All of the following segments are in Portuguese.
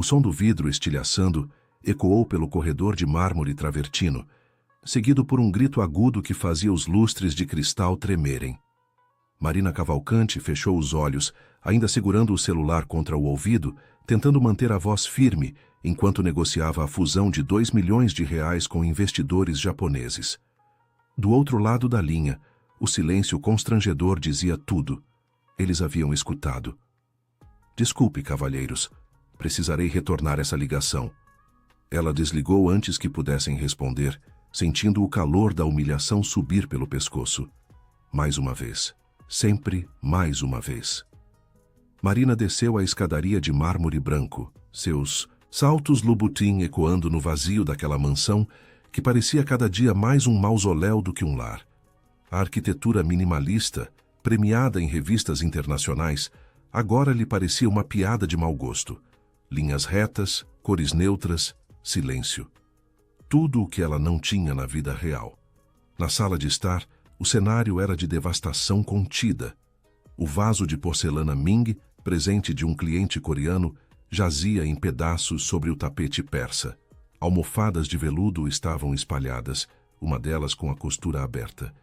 O som do vidro estilhaçando ecoou pelo corredor de mármore travertino, seguido por um grito agudo que fazia os lustres de cristal tremerem. Marina Cavalcante fechou os olhos, ainda segurando o celular contra o ouvido, tentando manter a voz firme, enquanto negociava a fusão de R$ 2 milhões com investidores japoneses. Do outro lado da linha, o silêncio constrangedor dizia tudo. Eles haviam escutado. Desculpe, cavalheiros. Precisarei retornar essa ligação. Ela desligou antes que pudessem responder, sentindo o calor da humilhação subir pelo pescoço. Mais uma vez. Sempre mais uma vez. Marina desceu a escadaria de mármore branco, seus saltos Louboutin ecoando no vazio daquela mansão que parecia cada dia mais um mausoléu do que um lar. A arquitetura minimalista, premiada em revistas internacionais, agora lhe parecia uma piada de mau gosto. Linhas retas, cores neutras, silêncio. Tudo o que ela não tinha na vida real. Na sala de estar, o cenário era de devastação contida. O vaso de porcelana Ming, presente de um cliente coreano, jazia em pedaços sobre o tapete persa. Almofadas de veludo estavam espalhadas, uma delas com a costura aberta.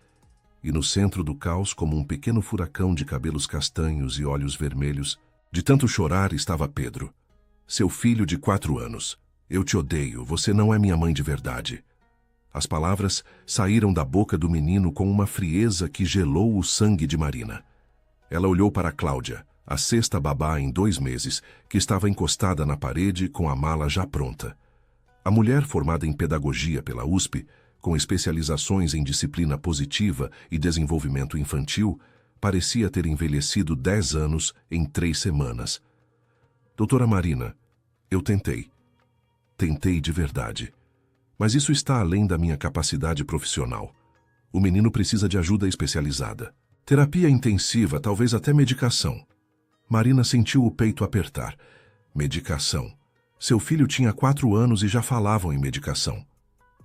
E no centro do caos, como um pequeno furacão de cabelos castanhos e olhos vermelhos, de tanto chorar estava Pedro. Seu filho de 4 anos. Eu te odeio, você não é minha mãe de verdade. As palavras saíram da boca do menino com uma frieza que gelou o sangue de Marina. Ela olhou para Cláudia, a sexta babá em 2 meses, que estava encostada na parede com a mala já pronta. A mulher, formada em pedagogia pela USP, com especializações em disciplina positiva e desenvolvimento infantil, parecia ter envelhecido 10 anos em 3 semanas. Doutora Marina, eu tentei. Tentei de verdade. Mas isso está além da minha capacidade profissional. O menino precisa de ajuda especializada. Terapia intensiva, talvez até medicação. Marina sentiu o peito apertar. Medicação. Seu filho tinha 4 anos e já falavam em medicação.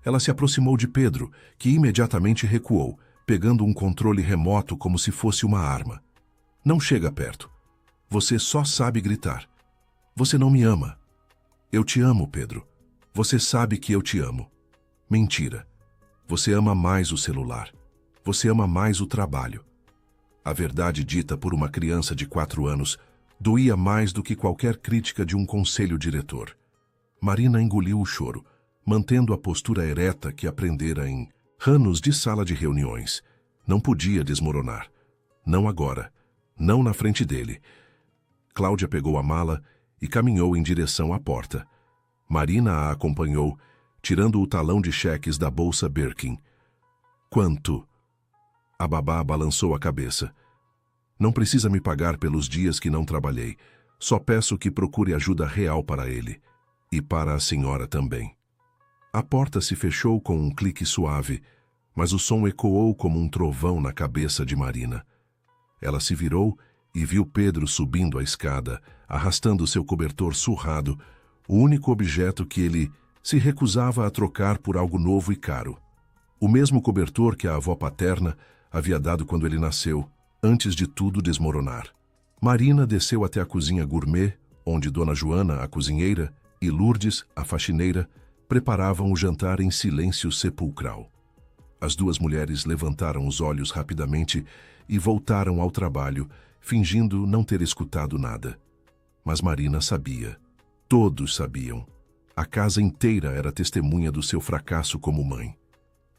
Ela se aproximou de Pedro, que imediatamente recuou, pegando um controle remoto como se fosse uma arma. Não chega perto. Você só sabe gritar. Você não me ama. Eu te amo, Pedro. Você sabe que eu te amo. Mentira. Você ama mais o celular. Você ama mais o trabalho. A verdade dita por uma criança de 4 anos doía mais do que qualquer crítica de um conselho diretor. Marina engoliu o choro, mantendo a postura ereta que aprendera em anos de sala de reuniões. Não podia desmoronar. Não agora. Não na frente dele. Cláudia pegou a mala e caminhou em direção à porta. Marina a acompanhou, tirando o talão de cheques da bolsa Birkin. Quanto? A babá balançou a cabeça. Não precisa me pagar pelos dias que não trabalhei. Só peço que procure ajuda real para ele. E para a senhora também. A porta se fechou com um clique suave, mas o som ecoou como um trovão na cabeça de Marina. Ela se virou e viu Pedro subindo a escada, arrastando seu cobertor surrado, o único objeto que ele se recusava a trocar por algo novo e caro. O mesmo cobertor que a avó paterna havia dado quando ele nasceu, antes de tudo desmoronar. Marina desceu até a cozinha gourmet, onde Dona Joana, a cozinheira, e Lourdes, a faxineira, preparavam o jantar em silêncio sepulcral. As 2 mulheres levantaram os olhos rapidamente e voltaram ao trabalho, fingindo não ter escutado nada. Mas Marina sabia. Todos sabiam. A casa inteira era testemunha do seu fracasso como mãe.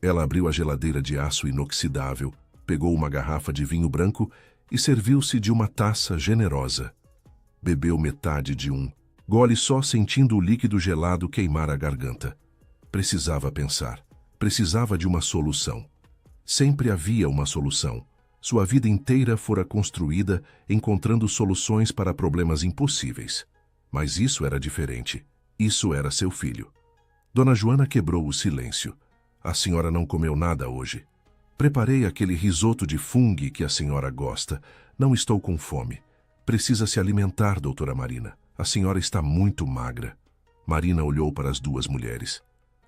Ela abriu a geladeira de aço inoxidável, pegou uma garrafa de vinho branco e serviu-se de uma taça generosa. Bebeu metade de um gole só, sentindo o líquido gelado queimar a garganta. Precisava pensar. Precisava de uma solução. Sempre havia uma solução. Sua vida inteira fora construída encontrando soluções para problemas impossíveis. Mas isso era diferente. Isso era seu filho. Dona Joana quebrou o silêncio. A senhora não comeu nada hoje. Preparei aquele risoto de fungo que a senhora gosta. Não estou com fome. Precisa se alimentar, doutora Marina. A senhora está muito magra. Marina olhou para as 2 mulheres.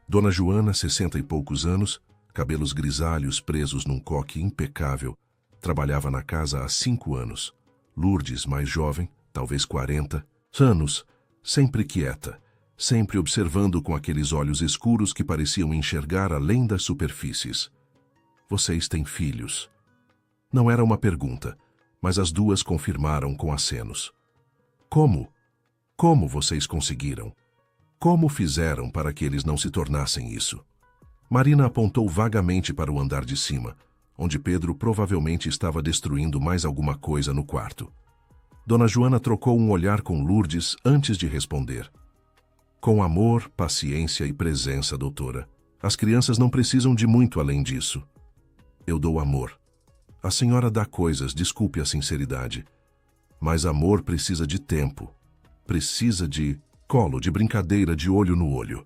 Dona Joana, 60 e poucos anos, cabelos grisalhos presos num coque impecável, trabalhava na casa há 5 anos. Lourdes, mais jovem, talvez 40 anos, sempre quieta, sempre observando com aqueles olhos escuros que pareciam enxergar além das superfícies. Vocês têm filhos? Não era uma pergunta, mas as duas confirmaram com acenos. Como? Como vocês conseguiram? Como fizeram para que eles não se tornassem isso? Marina apontou vagamente para o andar de cima, onde Pedro provavelmente estava destruindo mais alguma coisa no quarto. Dona Joana trocou um olhar com Lourdes antes de responder. Com amor, paciência e presença, doutora. As crianças não precisam de muito além disso. Eu dou amor. A senhora dá coisas, desculpe a sinceridade. Mas amor precisa de tempo. Precisa de colo, de brincadeira, de olho no olho.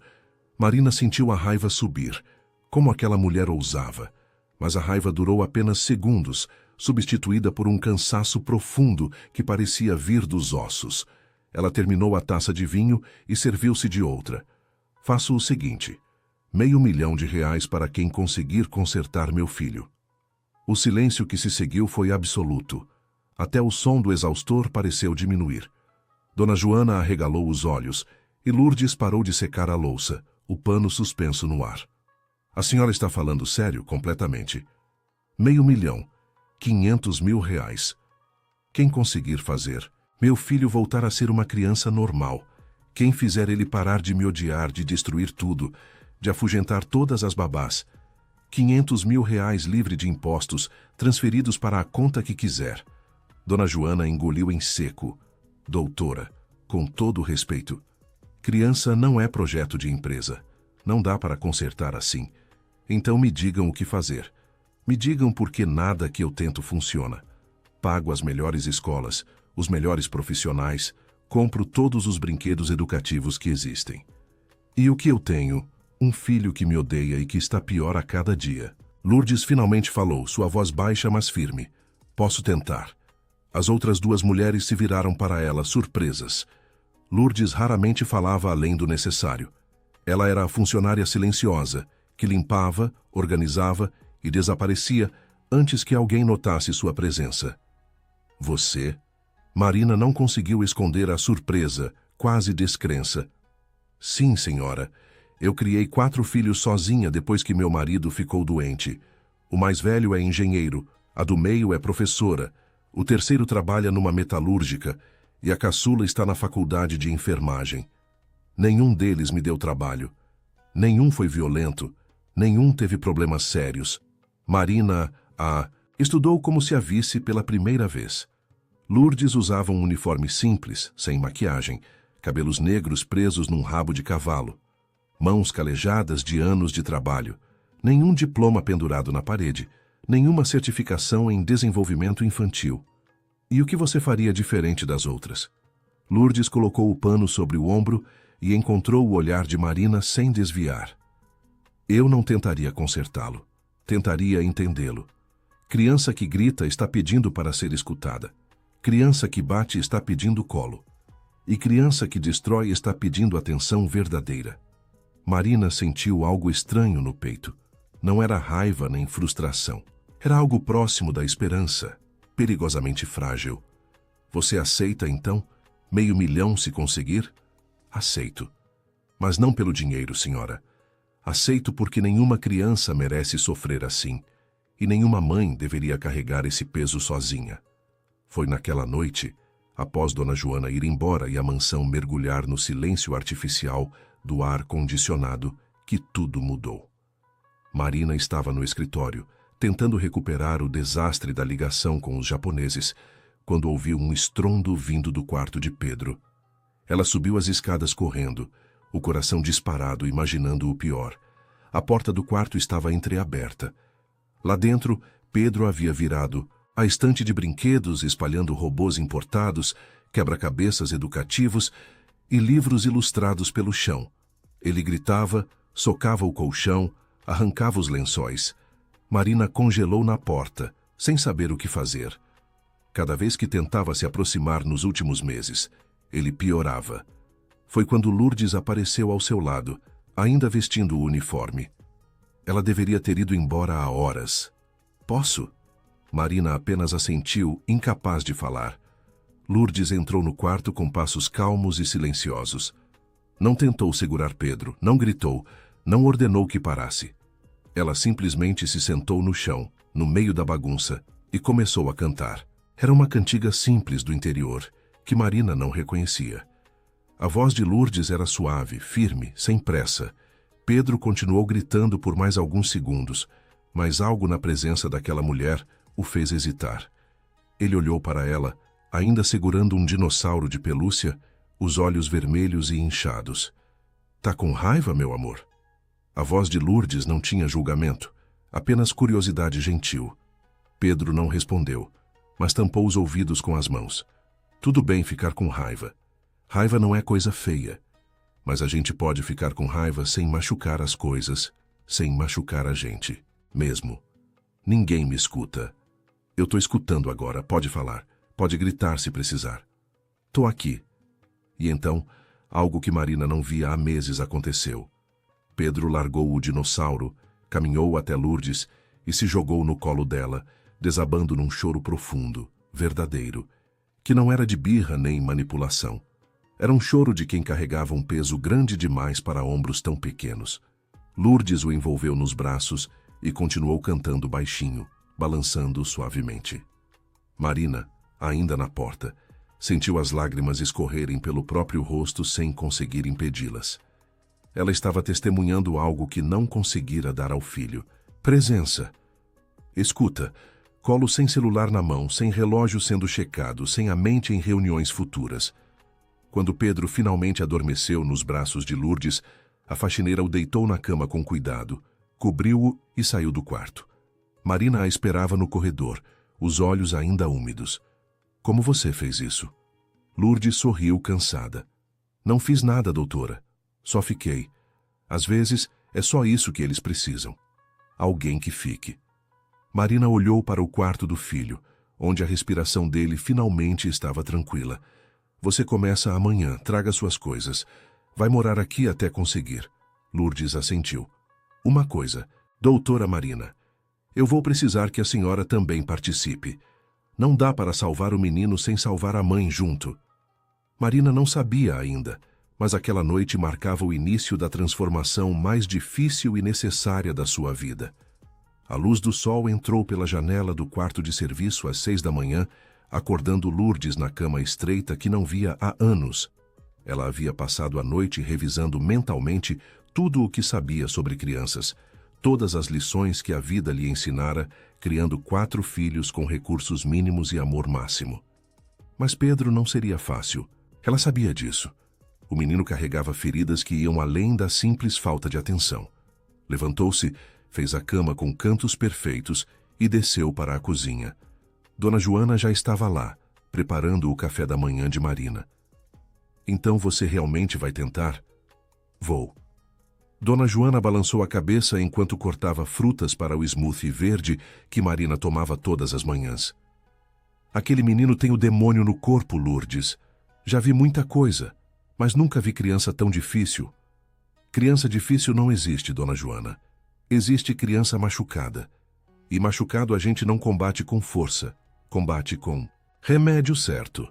Marina sentiu a raiva subir. Como aquela mulher ousava. Mas a raiva durou apenas segundos, substituída por um cansaço profundo que parecia vir dos ossos. Ela terminou a taça de vinho e serviu-se de outra. Faço o seguinte: R$500.000 para quem conseguir consertar meu filho. O silêncio que se seguiu foi absoluto. Até o som do exaustor pareceu diminuir. Dona Joana arregalou os olhos e Lourdes parou de secar a louça, o pano suspenso no ar. A senhora está falando sério? Completamente. R$500.000. R$500.000. Quem conseguir fazer meu filho voltar a ser uma criança normal, quem fizer ele parar de me odiar, de destruir tudo, de afugentar todas as babás, R$500.000 livre de impostos, transferidos para a conta que quiser. Dona Joana engoliu em seco. Doutora, com todo o respeito, criança não é projeto de empresa. Não dá para consertar assim. Então me digam o que fazer. Me digam por que nada que eu tento funciona. Pago as melhores escolas, os melhores profissionais, compro todos os brinquedos educativos que existem. E o que eu tenho? Um filho que me odeia e que está pior a cada dia. Lourdes finalmente falou, sua voz baixa mas firme. Posso tentar. As outras duas mulheres se viraram para ela, surpresas. Lourdes raramente falava além do necessário. Ela era a funcionária silenciosa, que limpava, organizava e desaparecia antes que alguém notasse sua presença. Você? Marina não conseguiu esconder a surpresa, quase descrença. Sim, senhora. Eu criei 4 filhos sozinha depois que meu marido ficou doente. O mais velho é engenheiro, a do meio é professora, o terceiro trabalha numa metalúrgica e a caçula está na faculdade de enfermagem. Nenhum deles me deu trabalho. Nenhum foi violento. Nenhum teve problemas sérios. Marina, estudou como se a visse pela primeira vez. Lourdes usava um uniforme simples, sem maquiagem, cabelos negros presos num rabo de cavalo, mãos calejadas de anos de trabalho, nenhum diploma pendurado na parede, nenhuma certificação em desenvolvimento infantil. E o que você faria diferente das outras? Lourdes colocou o pano sobre o ombro e encontrou o olhar de Marina sem desviar. Eu não tentaria consertá-lo. Tentaria entendê-lo. Criança que grita está pedindo para ser escutada. Criança que bate está pedindo colo. E criança que destrói está pedindo atenção verdadeira. Marina sentiu algo estranho no peito. Não era raiva nem frustração. Era algo próximo da esperança, perigosamente frágil. Você aceita, então? R$500.000 se conseguir? Aceito. Mas não pelo dinheiro, senhora. Aceito porque nenhuma criança merece sofrer assim. E nenhuma mãe deveria carregar esse peso sozinha. Foi naquela noite, após Dona Joana ir embora e a mansão mergulhar no silêncio artificial do ar condicionado, que tudo mudou. Marina estava no escritório, tentando recuperar o desastre da ligação com os japoneses, quando ouviu um estrondo vindo do quarto de Pedro. Ela subiu as escadas correndo, o coração disparado, imaginando o pior. A porta do quarto estava entreaberta. Lá dentro, Pedro havia virado a estante de brinquedos, espalhando robôs importados, quebra-cabeças educativos e livros ilustrados pelo chão. Ele gritava, socava o colchão, arrancava os lençóis. Marina congelou na porta, sem saber o que fazer. Cada vez que tentava se aproximar nos últimos meses, ele piorava. Foi quando Lourdes apareceu ao seu lado, ainda vestindo o uniforme. Ela deveria ter ido embora há horas. Posso? Marina apenas assentiu, incapaz de falar. Lourdes entrou no quarto com passos calmos e silenciosos. Não tentou segurar Pedro, não gritou, não ordenou que parasse. Ela simplesmente se sentou no chão, no meio da bagunça, e começou a cantar. Era uma cantiga simples do interior, que Marina não reconhecia. A voz de Lourdes era suave, firme, sem pressa. Pedro continuou gritando por mais alguns segundos, mas algo na presença daquela mulher o fez hesitar. Ele olhou para ela, ainda segurando um dinossauro de pelúcia, os olhos vermelhos e inchados. "Tá com raiva, meu amor?" A voz de Lourdes não tinha julgamento, apenas curiosidade gentil. Pedro não respondeu, mas tampou os ouvidos com as mãos. Tudo bem ficar com raiva. Raiva não é coisa feia. Mas a gente pode ficar com raiva sem machucar as coisas, sem machucar a gente, mesmo. Ninguém me escuta. Eu tô escutando agora, pode falar, pode gritar se precisar. Tô aqui. E então, algo que Marina não via há meses aconteceu. Pedro largou o dinossauro, caminhou até Lourdes e se jogou no colo dela, desabando num choro profundo, verdadeiro, que não era de birra nem manipulação. Era um choro de quem carregava um peso grande demais para ombros tão pequenos. Lourdes o envolveu nos braços e continuou cantando baixinho, balançando suavemente. Marina, ainda na porta, sentiu as lágrimas escorrerem pelo próprio rosto sem conseguir impedi-las. Ela estava testemunhando algo que não conseguira dar ao filho. Presença. Escuta, colo sem celular na mão, sem relógio sendo checado, sem a mente em reuniões futuras. Quando Pedro finalmente adormeceu nos braços de Lourdes, a faxineira o deitou na cama com cuidado, cobriu-o e saiu do quarto. Marina a esperava no corredor, os olhos ainda úmidos. Como você fez isso? Lourdes sorriu cansada. Não fiz nada, doutora. Só fiquei. Às vezes, é só isso que eles precisam. Alguém que fique. Marina olhou para o quarto do filho, onde a respiração dele finalmente estava tranquila. Você começa amanhã, traga suas coisas. Vai morar aqui até conseguir. Lourdes assentiu. Uma coisa, doutora Marina. Eu vou precisar que a senhora também participe. Não dá para salvar o menino sem salvar a mãe junto. Marina não sabia ainda, mas aquela noite marcava o início da transformação mais difícil e necessária da sua vida. A luz do sol entrou pela janela do quarto de serviço às 6 da manhã, acordando Lourdes na cama estreita que não via há anos. Ela havia passado a noite revisando mentalmente tudo o que sabia sobre crianças, todas as lições que a vida lhe ensinara, criando 4 filhos com recursos mínimos e amor máximo. Mas Pedro não seria fácil. Ela sabia disso. O menino carregava feridas que iam além da simples falta de atenção. Levantou-se, fez a cama com cantos perfeitos e desceu para a cozinha. Dona Joana já estava lá, preparando o café da manhã de Marina. Então você realmente vai tentar? Vou. Dona Joana balançou a cabeça enquanto cortava frutas para o smoothie verde que Marina tomava todas as manhãs. Aquele menino tem o demônio no corpo, Lourdes. Já vi muita coisa, mas nunca vi criança tão difícil. Criança difícil não existe, Dona Joana. Existe criança machucada. E machucado a gente não combate com força, combate com remédio certo.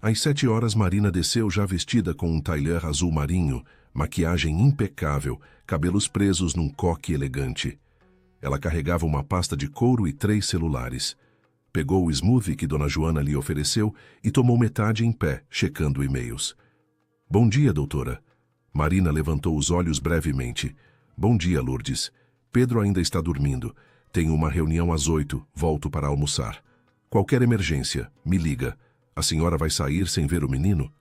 Às 7 horas, Marina desceu já vestida com um tailleur azul marinho, maquiagem impecável, cabelos presos num coque elegante. Ela carregava uma pasta de couro e 3 celulares. Pegou o smoothie que Dona Joana lhe ofereceu e tomou metade em pé, checando e-mails. Bom dia, doutora. Marina levantou os olhos brevemente. Bom dia, Lourdes. Pedro ainda está dormindo. Tenho uma reunião às 8, volto para almoçar. Qualquer emergência, me liga. A senhora vai sair sem ver o menino?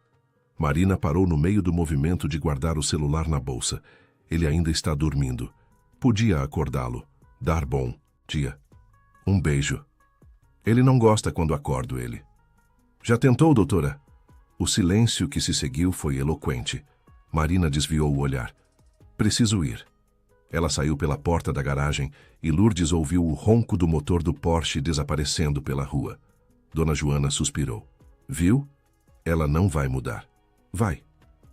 Marina parou no meio do movimento de guardar o celular na bolsa. Ele ainda está dormindo. Podia acordá-lo. Dar bom dia. Um beijo. Ele não gosta quando acordo ele. Já tentou, doutora? O silêncio que se seguiu foi eloquente. Marina desviou o olhar. Preciso ir. Ela saiu pela porta da garagem e Lourdes ouviu o ronco do motor do Porsche desaparecendo pela rua. Dona Joana suspirou. Viu? Ela não vai mudar. Vai.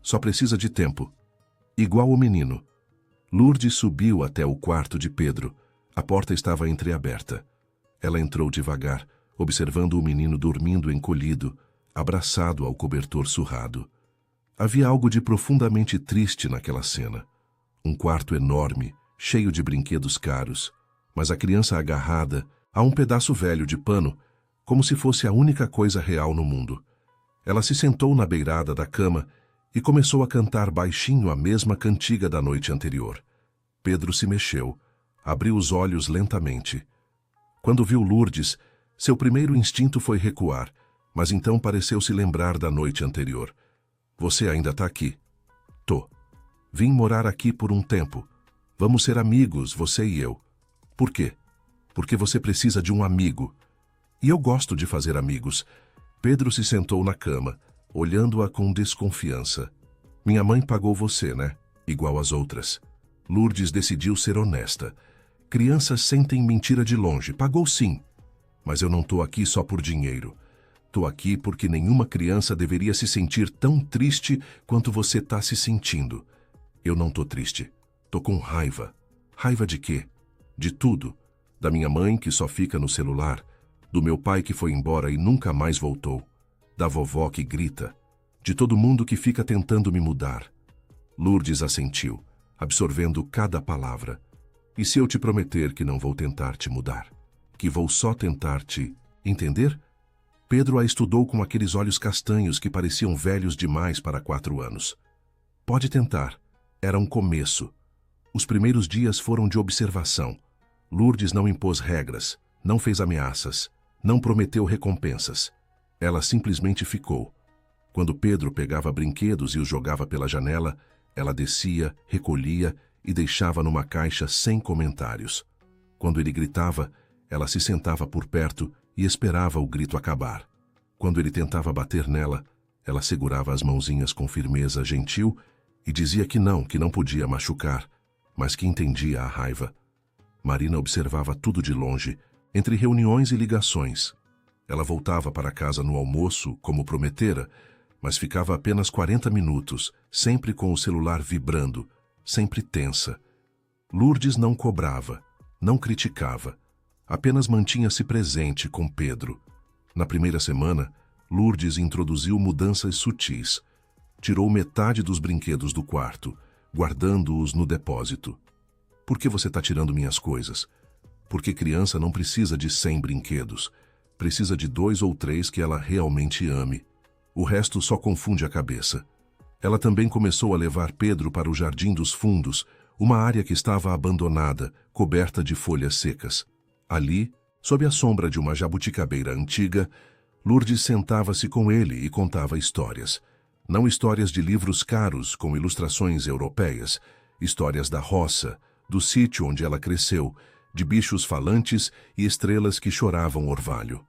Só precisa de tempo. Igual o menino. Lourdes subiu até o quarto de Pedro. A porta estava entreaberta. Ela entrou devagar, observando o menino dormindo encolhido, abraçado ao cobertor surrado. Havia algo de profundamente triste naquela cena. Um quarto enorme, cheio de brinquedos caros, mas a criança agarrada a um pedaço velho de pano, como se fosse a única coisa real no mundo. Ela se sentou na beirada da cama e começou a cantar baixinho a mesma cantiga da noite anterior. Pedro se mexeu, abriu os olhos lentamente. Quando viu Lourdes, seu primeiro instinto foi recuar, mas então pareceu se lembrar da noite anterior. Você ainda está aqui? Tô. Vim morar aqui por um tempo. Vamos ser amigos, você e eu. Por quê? Porque você precisa de um amigo. E eu gosto de fazer amigos. Pedro se sentou na cama, olhando-a com desconfiança. Minha mãe pagou você, né? Igual às outras. Lourdes decidiu ser honesta. Crianças sentem mentira de longe. Pagou sim. Mas eu não tô aqui só por dinheiro. Tô aqui porque nenhuma criança deveria se sentir tão triste quanto você tá se sentindo. Eu não tô triste. Tô com raiva. Raiva de quê? De tudo. Da minha mãe, que só fica no celular. Do meu pai, que foi embora e nunca mais voltou. Da vovó, que grita. De todo mundo que fica tentando me mudar. Lourdes assentiu, absorvendo cada palavra. E se eu te prometer que não vou tentar te mudar? Que vou só tentar te entender? Pedro a estudou com aqueles olhos castanhos que pareciam velhos demais para 4 anos. Pode tentar. Era um começo. Os primeiros dias foram de observação. Lourdes não impôs regras, não fez ameaças, não prometeu recompensas. Ela simplesmente ficou. Quando Pedro pegava brinquedos e os jogava pela janela, ela descia, recolhia e deixava numa caixa sem comentários. Quando ele gritava, ela se sentava por perto e esperava o grito acabar. Quando ele tentava bater nela, ela segurava as mãozinhas com firmeza gentil e dizia que não podia machucar, mas que entendia a raiva. Marina observava tudo de longe, entre reuniões e ligações. Ela voltava para casa no almoço, como prometera, mas ficava apenas 40 minutos, sempre com o celular vibrando, sempre tensa. Lourdes não cobrava, não criticava, apenas mantinha-se presente com Pedro. Na primeira semana, Lourdes introduziu mudanças sutis. Tirou metade dos brinquedos do quarto, guardando-os no depósito. Por que você está tirando minhas coisas? Porque criança não precisa de 100 brinquedos. Precisa de 2 ou 3 que ela realmente ame. O resto só confunde a cabeça. Ela também começou a levar Pedro para o Jardim dos Fundos, uma área que estava abandonada, coberta de folhas secas. Ali, sob a sombra de uma jabuticabeira antiga, Lourdes sentava-se com ele e contava histórias. Não histórias de livros caros com ilustrações europeias, histórias da roça, do sítio onde ela cresceu, de bichos falantes e estrelas que choravam orvalho.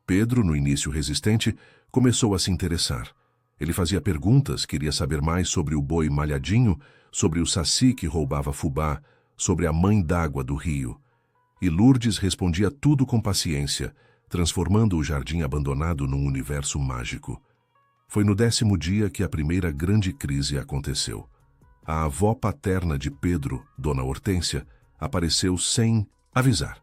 Pedro, no início resistente, começou a se interessar. Ele fazia perguntas, queria saber mais sobre o boi malhadinho, sobre o saci que roubava fubá, sobre a mãe d'água do rio. E Lourdes respondia tudo com paciência, transformando o jardim abandonado num universo mágico. Foi no 10º dia que a primeira grande crise aconteceu. A avó paterna de Pedro, Dona Hortência, apareceu sem avisar.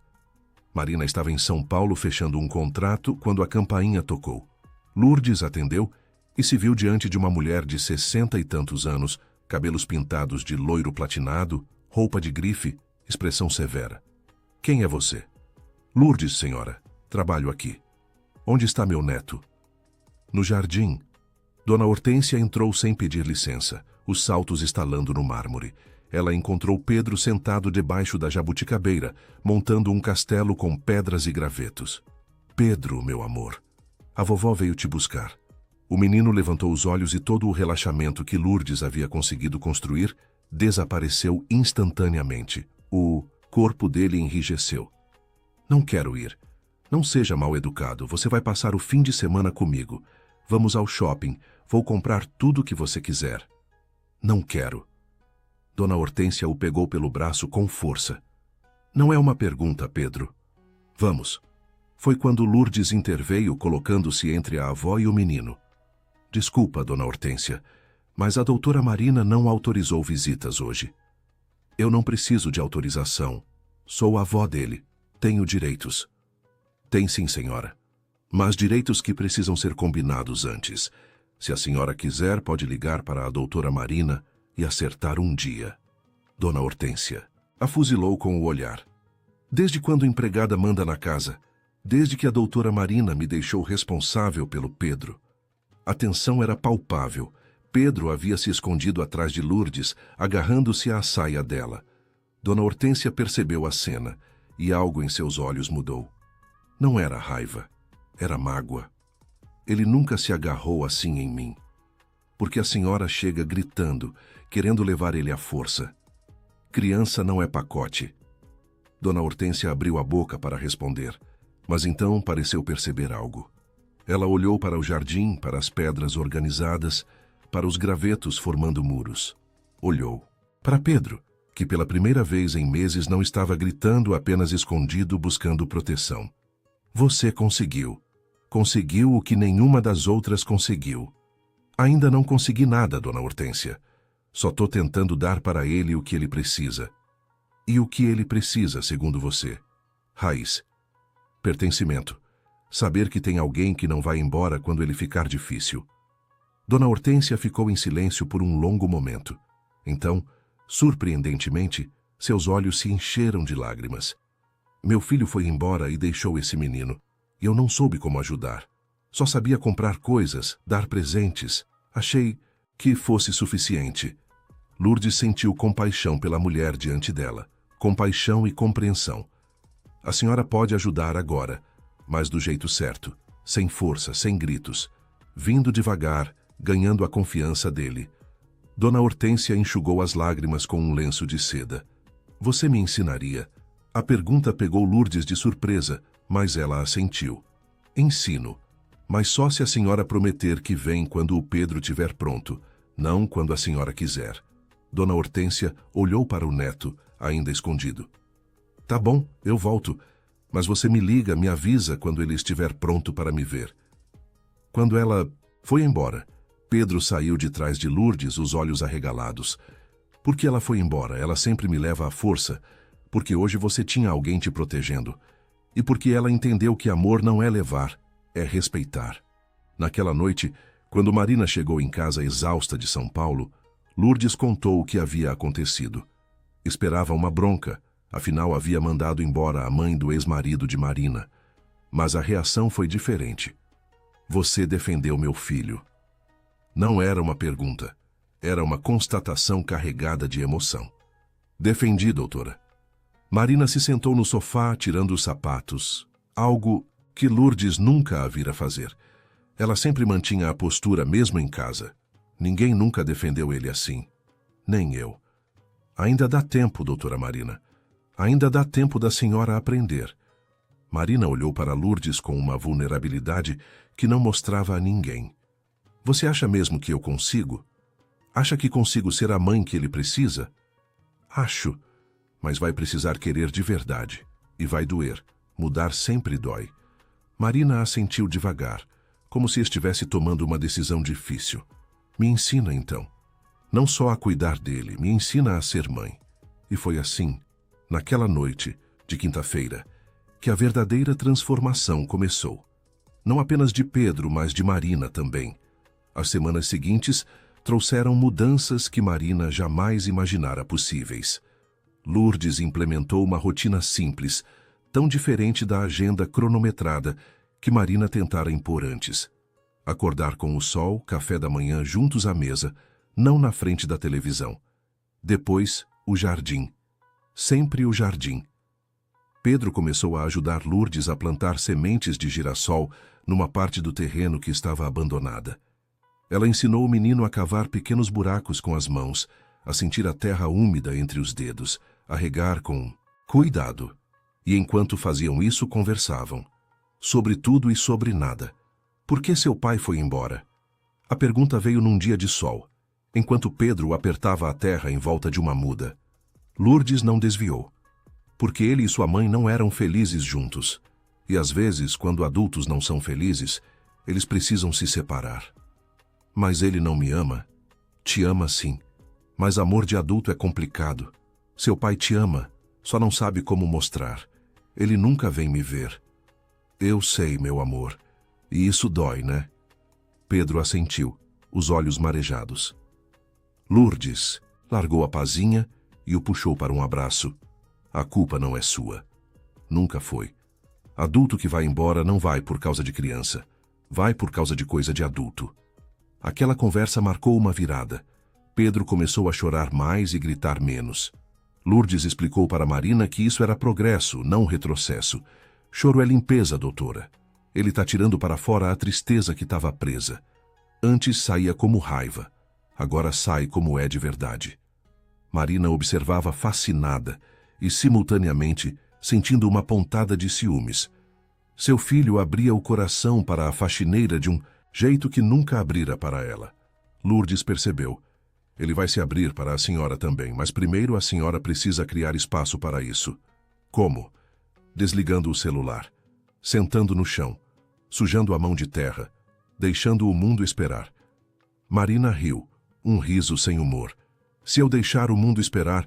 Marina estava em São Paulo fechando um contrato quando a campainha tocou. Lourdes atendeu e se viu diante de uma mulher de 60 e tantos anos, cabelos pintados de loiro platinado, roupa de grife, expressão severa. Quem é você? Lourdes, senhora. Trabalho aqui. Onde está meu neto? No jardim. Dona Hortência entrou sem pedir licença, os saltos estalando no mármore. Ela encontrou Pedro sentado debaixo da jabuticabeira, montando um castelo com pedras e gravetos. Pedro, meu amor, a vovó veio te buscar. O menino levantou os olhos e todo o relaxamento que Lourdes havia conseguido construir desapareceu instantaneamente. O corpo dele enrijeceu. Não quero ir. Não seja mal educado, você vai passar o fim de semana comigo. Vamos ao shopping, vou comprar tudo o que você quiser. Não quero. Dona Hortência o pegou pelo braço com força. Não é uma pergunta, Pedro. Vamos. Foi quando Lourdes interveio, colocando-se entre a avó e o menino. Desculpa, Dona Hortência, mas a doutora Marina não autorizou visitas hoje. Eu não preciso de autorização. Sou a avó dele. Tenho direitos. Tem sim, senhora. Mas direitos que precisam ser combinados antes. Se a senhora quiser, pode ligar para a doutora Marina e acertar um dia. Dona Hortência a fuzilou com o olhar. Desde quando empregada manda na casa? Desde que a doutora Marina me deixou responsável pelo Pedro. A tensão era palpável. Pedro havia se escondido atrás de Lourdes, agarrando-se à saia dela. Dona Hortência percebeu a cena, e algo em seus olhos mudou. Não era raiva, era mágoa. Ele nunca se agarrou assim em mim. Porque a senhora chega gritando, querendo levar ele à força. Criança não é pacote. Dona Hortência abriu a boca para responder, mas então pareceu perceber algo. Ela olhou para o jardim, para as pedras organizadas, para os gravetos formando muros. Olhou para Pedro, que pela primeira vez em meses não estava gritando, apenas escondido, buscando proteção. Você conseguiu. Conseguiu o que nenhuma das outras conseguiu. Ainda não consegui nada, Dona Hortência. Só estou tentando dar para ele o que ele precisa. E o que ele precisa, segundo você? Raiz. Pertencimento. Saber que tem alguém que não vai embora quando ele ficar difícil. Dona Hortência ficou em silêncio por um longo momento. Então, surpreendentemente, seus olhos se encheram de lágrimas. Meu filho foi embora e deixou esse menino. E eu não soube como ajudar. Só sabia comprar coisas, dar presentes. Achei que fosse suficiente. Lourdes sentiu compaixão pela mulher diante dela. Compaixão e compreensão. A senhora pode ajudar agora, mas do jeito certo, sem força, sem gritos, vindo devagar, ganhando a confiança dele. Dona Hortência enxugou as lágrimas com um lenço de seda. Você me ensinaria? A pergunta pegou Lourdes de surpresa, mas ela assentiu. Ensino, mas só se a senhora prometer que vem quando o Pedro estiver pronto, não quando a senhora quiser. Dona Hortência olhou para o neto, ainda escondido. Tá bom, eu volto, mas você me liga, me avisa quando ele estiver pronto para me ver. Quando ela foi embora, Pedro saiu de trás de Lourdes, os olhos arregalados. Por que ela foi embora? Ela sempre me leva à força. Porque hoje você tinha alguém te protegendo. E porque ela entendeu que amor não é levar, é respeitar. Naquela noite, quando Marina chegou em casa exausta de São Paulo, Lourdes contou o que havia acontecido. Esperava uma bronca, afinal havia mandado embora a mãe do ex-marido de Marina. Mas a reação foi diferente. Você defendeu meu filho. Não era uma pergunta, era uma constatação carregada de emoção. Defendi, doutora. Marina se sentou no sofá, tirando os sapatos, algo que Lourdes nunca a vira fazer. Ela sempre mantinha a postura mesmo em casa. Ninguém nunca defendeu ele assim. Nem eu. Ainda dá tempo, doutora Marina. Ainda dá tempo da senhora aprender. Marina olhou para Lourdes com uma vulnerabilidade que não mostrava a ninguém. Você acha mesmo que eu consigo? Acha que consigo ser a mãe que ele precisa? Acho, mas vai precisar querer de verdade. E vai doer. Mudar sempre dói. Marina assentiu devagar, como se estivesse tomando uma decisão difícil. Me ensina, então. Não só a cuidar dele, me ensina a ser mãe. E foi assim, naquela noite, de quinta-feira, que a verdadeira transformação começou. Não apenas de Pedro, mas de Marina também. As semanas seguintes trouxeram mudanças que Marina jamais imaginara possíveis. Lourdes implementou uma rotina simples, tão diferente da agenda cronometrada que Marina tentara impor antes. Acordar com o sol, café da manhã juntos à mesa, não na frente da televisão. Depois, o jardim. Sempre o jardim. Pedro começou a ajudar Lourdes a plantar sementes de girassol numa parte do terreno que estava abandonada. Ela ensinou o menino a cavar pequenos buracos com as mãos, a sentir a terra úmida entre os dedos, a regar com cuidado. E enquanto faziam isso, conversavam. Sobre tudo e sobre nada. Por que seu pai foi embora? A pergunta veio num dia de sol, enquanto Pedro apertava a terra em volta de uma muda. Lourdes não desviou. Porque ele e sua mãe não eram felizes juntos. E às vezes, quando adultos não são felizes, eles precisam se separar. Mas ele não me ama? Te ama sim. Mas amor de adulto é complicado. Seu pai te ama, só não sabe como mostrar. Ele nunca vem me ver. Eu sei, meu amor. E isso dói, né? Pedro assentiu, os olhos marejados. Lourdes largou a pazinha e o puxou para um abraço. A culpa não é sua. Nunca foi. Adulto que vai embora não vai por causa de criança. Vai por causa de coisa de adulto. Aquela conversa marcou uma virada. Pedro começou a chorar mais e gritar menos. Lourdes explicou para Marina que isso era progresso, não retrocesso. Choro é limpeza, doutora. Ele está tirando para fora a tristeza que estava presa. Antes saía como raiva. Agora sai como é de verdade. Marina observava fascinada e, simultaneamente, sentindo uma pontada de ciúmes. Seu filho abria o coração para a faxineira de um jeito que nunca abrira para ela. Lourdes percebeu. Ele vai se abrir para a senhora também, mas primeiro a senhora precisa criar espaço para isso. Como? Desligando o celular, sentando no chão, sujando a mão de terra, deixando o mundo esperar. Marina riu, um riso sem humor. Se eu deixar o mundo esperar,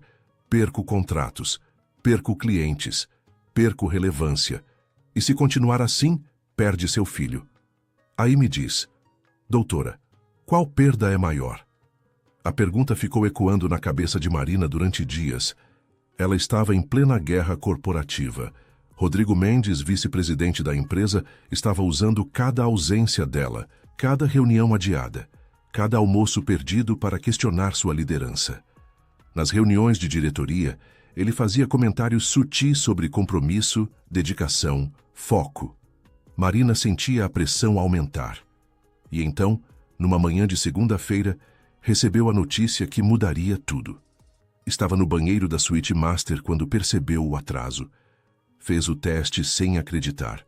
perco contratos, perco clientes, perco relevância. E se continuar assim, perde seu filho. Aí me diz, doutora, qual perda é maior? A pergunta ficou ecoando na cabeça de Marina durante dias. Ela estava em plena guerra corporativa. Rodrigo Mendes, vice-presidente da empresa, estava usando cada ausência dela, cada reunião adiada, cada almoço perdido para questionar sua liderança. Nas reuniões de diretoria, ele fazia comentários sutis sobre compromisso, dedicação, foco. Marina sentia a pressão aumentar. E então, numa manhã de segunda-feira, recebeu a notícia que mudaria tudo. Estava no banheiro da suíte master quando percebeu o atraso. Fez o teste sem acreditar.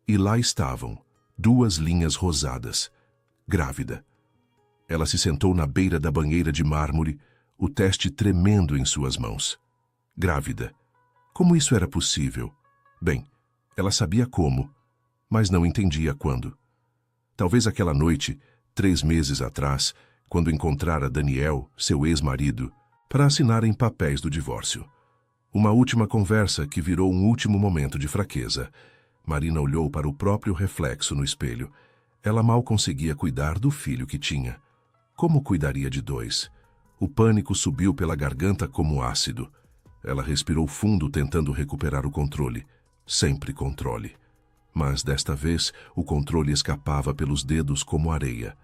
E lá estavam, 2 linhas rosadas. Grávida. Ela se sentou na beira da banheira de mármore, o teste tremendo em suas mãos. Grávida. Como isso era possível? Bem, ela sabia como, mas não entendia quando. Talvez aquela noite, 3 meses atrás, quando encontrara Daniel, seu ex-marido, para assinarem papéis do divórcio. Uma última conversa que virou um último momento de fraqueza. Marina olhou para o próprio reflexo no espelho. Ela mal conseguia cuidar do filho que tinha. Como cuidaria de 2? O pânico subiu pela garganta como ácido. Ela respirou fundo tentando recuperar o controle. Sempre controle. Mas desta vez o controle escapava pelos dedos como areia.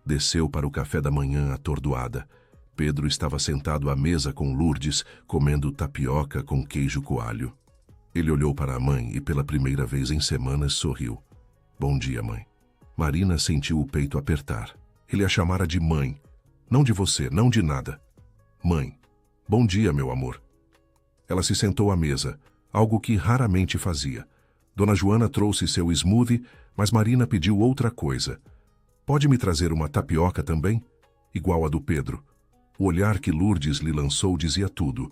Desceu para o café da manhã atordoada. Pedro estava sentado à mesa com Lourdes, comendo tapioca com queijo coalho. Ele olhou para a mãe e pela primeira vez em semanas sorriu. Bom dia, mãe. Marina sentiu o peito apertar. Ele a chamara de mãe. Não de você, não de nada. Mãe. Bom dia, meu amor. Ela se sentou à mesa, algo que raramente fazia. Dona Joana trouxe seu smoothie, mas Marina pediu outra coisa. Pode me trazer uma tapioca também? Igual a do Pedro. O olhar que Lourdes lhe lançou dizia tudo.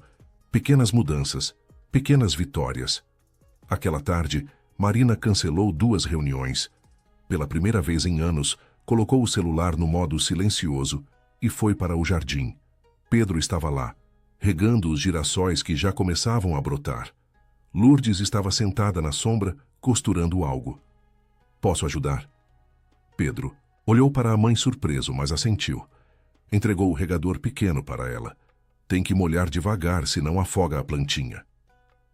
Pequenas mudanças, pequenas vitórias. Aquela tarde, Marina cancelou 2 reuniões. Pela primeira vez em anos, colocou o celular no modo silencioso e foi para o jardim. Pedro estava lá, regando os girassóis que já começavam a brotar. Lourdes estava sentada na sombra, costurando algo. Posso ajudar? Pedro olhou para a mãe surpreso, mas assentiu. Entregou o regador pequeno para ela. Tem que molhar devagar, senão afoga a plantinha.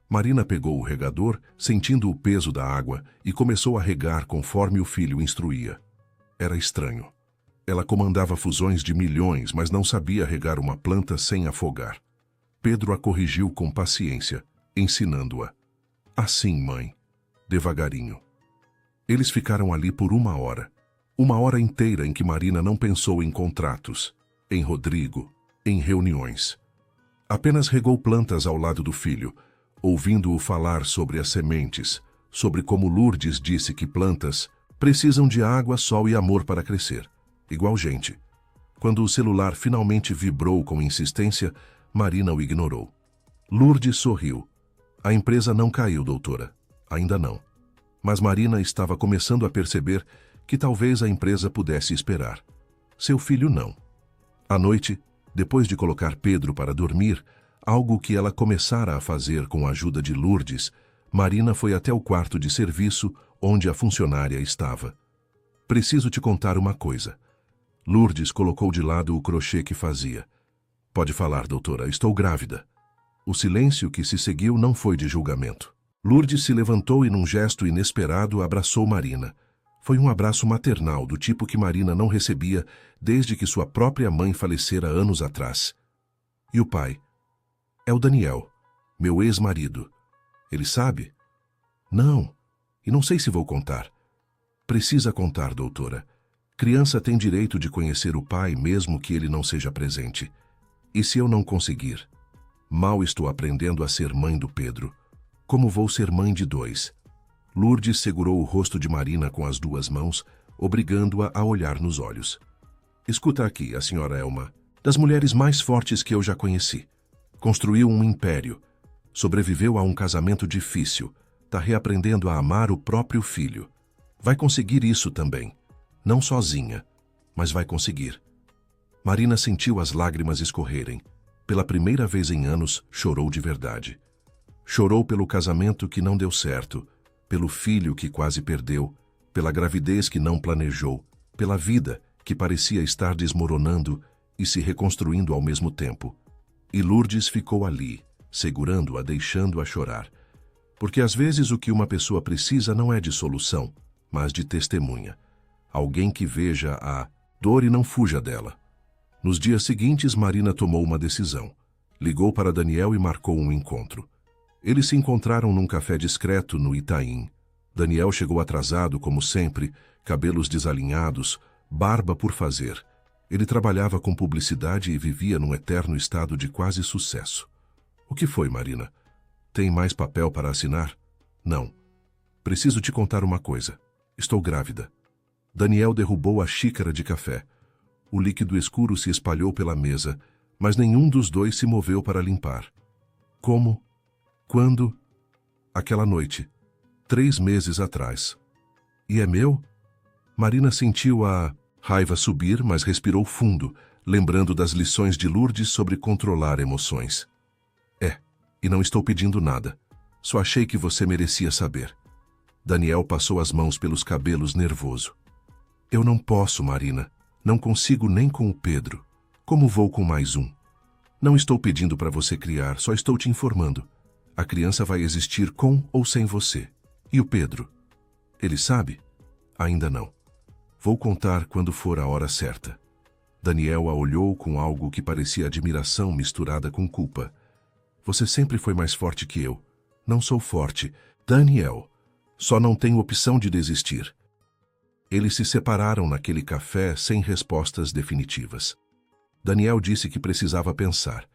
Marina pegou o regador, sentindo o peso da água, e começou a regar conforme o filho instruía. Era estranho. Ela comandava fusões de milhões, mas não sabia regar uma planta sem afogar. Pedro a corrigiu com paciência, ensinando-a. Assim, mãe. Devagarinho. Eles ficaram ali por 1 hora. 1 hora inteira em que Marina não pensou em contratos, em Rodrigo, em reuniões. Apenas regou plantas ao lado do filho, ouvindo-o falar sobre as sementes, sobre como Lourdes disse que plantas precisam de água, sol e amor para crescer, igual gente. Quando o celular finalmente vibrou com insistência, Marina o ignorou. Lourdes sorriu. A empresa não caiu, doutora. Ainda não. Mas Marina estava começando a perceber que talvez a empresa pudesse esperar. Seu filho não. À noite, depois de colocar Pedro para dormir, algo que ela começara a fazer com a ajuda de Lourdes, Marina foi até o quarto de serviço onde a funcionária estava. Preciso te contar uma coisa. Lourdes colocou de lado o crochê que fazia. Pode falar, doutora, estou grávida. O silêncio que se seguiu não foi de julgamento. Lourdes se levantou e, num gesto inesperado, abraçou Marina. Foi um abraço maternal, do tipo que Marina não recebia desde que sua própria mãe falecera anos atrás. E o pai? É o Daniel, meu ex-marido. Ele sabe? Não. E não sei se vou contar. Precisa contar, doutora. Criança tem direito de conhecer o pai mesmo que ele não seja presente. E se eu não conseguir? Mal estou aprendendo a ser mãe do Pedro. Como vou ser mãe de dois? Lourdes segurou o rosto de Marina com as duas mãos, obrigando-a a olhar nos olhos. Escuta aqui, a senhora Elma, das mulheres mais fortes que eu já conheci. Construiu um império. Sobreviveu a um casamento difícil. Está reaprendendo a amar o próprio filho. Vai conseguir isso também. Não sozinha, mas vai conseguir. Marina sentiu as lágrimas escorrerem. Pela primeira vez em anos, chorou de verdade. Chorou pelo casamento que não deu certo, pelo filho que quase perdeu, pela gravidez que não planejou, pela vida que parecia estar desmoronando e se reconstruindo ao mesmo tempo. E Lourdes ficou ali, segurando-a, deixando-a chorar. Porque às vezes o que uma pessoa precisa não é de solução, mas de testemunha. Alguém que veja a dor e não fuja dela. Nos dias seguintes, Marina tomou uma decisão. Ligou para Daniel e marcou um encontro. Eles se encontraram num café discreto no Itaim. Daniel chegou atrasado, como sempre, cabelos desalinhados, barba por fazer. Ele trabalhava com publicidade e vivia num eterno estado de quase sucesso. O que foi, Marina? Tem mais papel para assinar? Não. Preciso te contar uma coisa. Estou grávida. Daniel derrubou a xícara de café. O líquido escuro se espalhou pela mesa, mas nenhum dos dois se moveu para limpar. Como? Quando? Aquela noite. 3 meses atrás. E é meu? Marina sentiu a raiva subir, mas respirou fundo, lembrando das lições de Lourdes sobre controlar emoções. É, e não estou pedindo nada. Só achei que você merecia saber. Daniel passou as mãos pelos cabelos nervoso. Eu não posso, Marina. Não consigo nem com o Pedro. Como vou com mais um? Não estou pedindo para você criar, só estou te informando. A criança vai existir com ou sem você. E o Pedro? Ele sabe? Ainda não. Vou contar quando for a hora certa. Daniel a olhou com algo que parecia admiração misturada com culpa. Você sempre foi mais forte que eu. Não sou forte. Daniel, só não tenho opção de desistir. Eles se separaram naquele café sem respostas definitivas. Daniel disse que precisava pensar.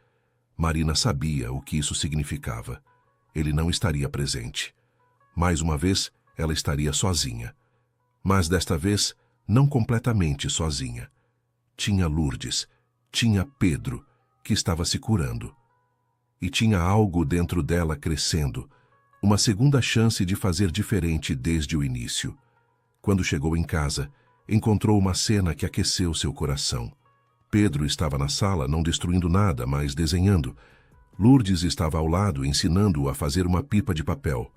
Marina sabia o que isso significava. Ele não estaria presente. Mais uma vez, ela estaria sozinha. Mas desta vez, não completamente sozinha. Tinha Lourdes, tinha Pedro, que estava se curando. E tinha algo dentro dela crescendo, uma segunda chance de fazer diferente desde o início. Quando chegou em casa, encontrou uma cena que aqueceu seu coração. Pedro estava na sala, não destruindo nada, mas desenhando. Lourdes estava ao lado, ensinando-o a fazer uma pipa de papel.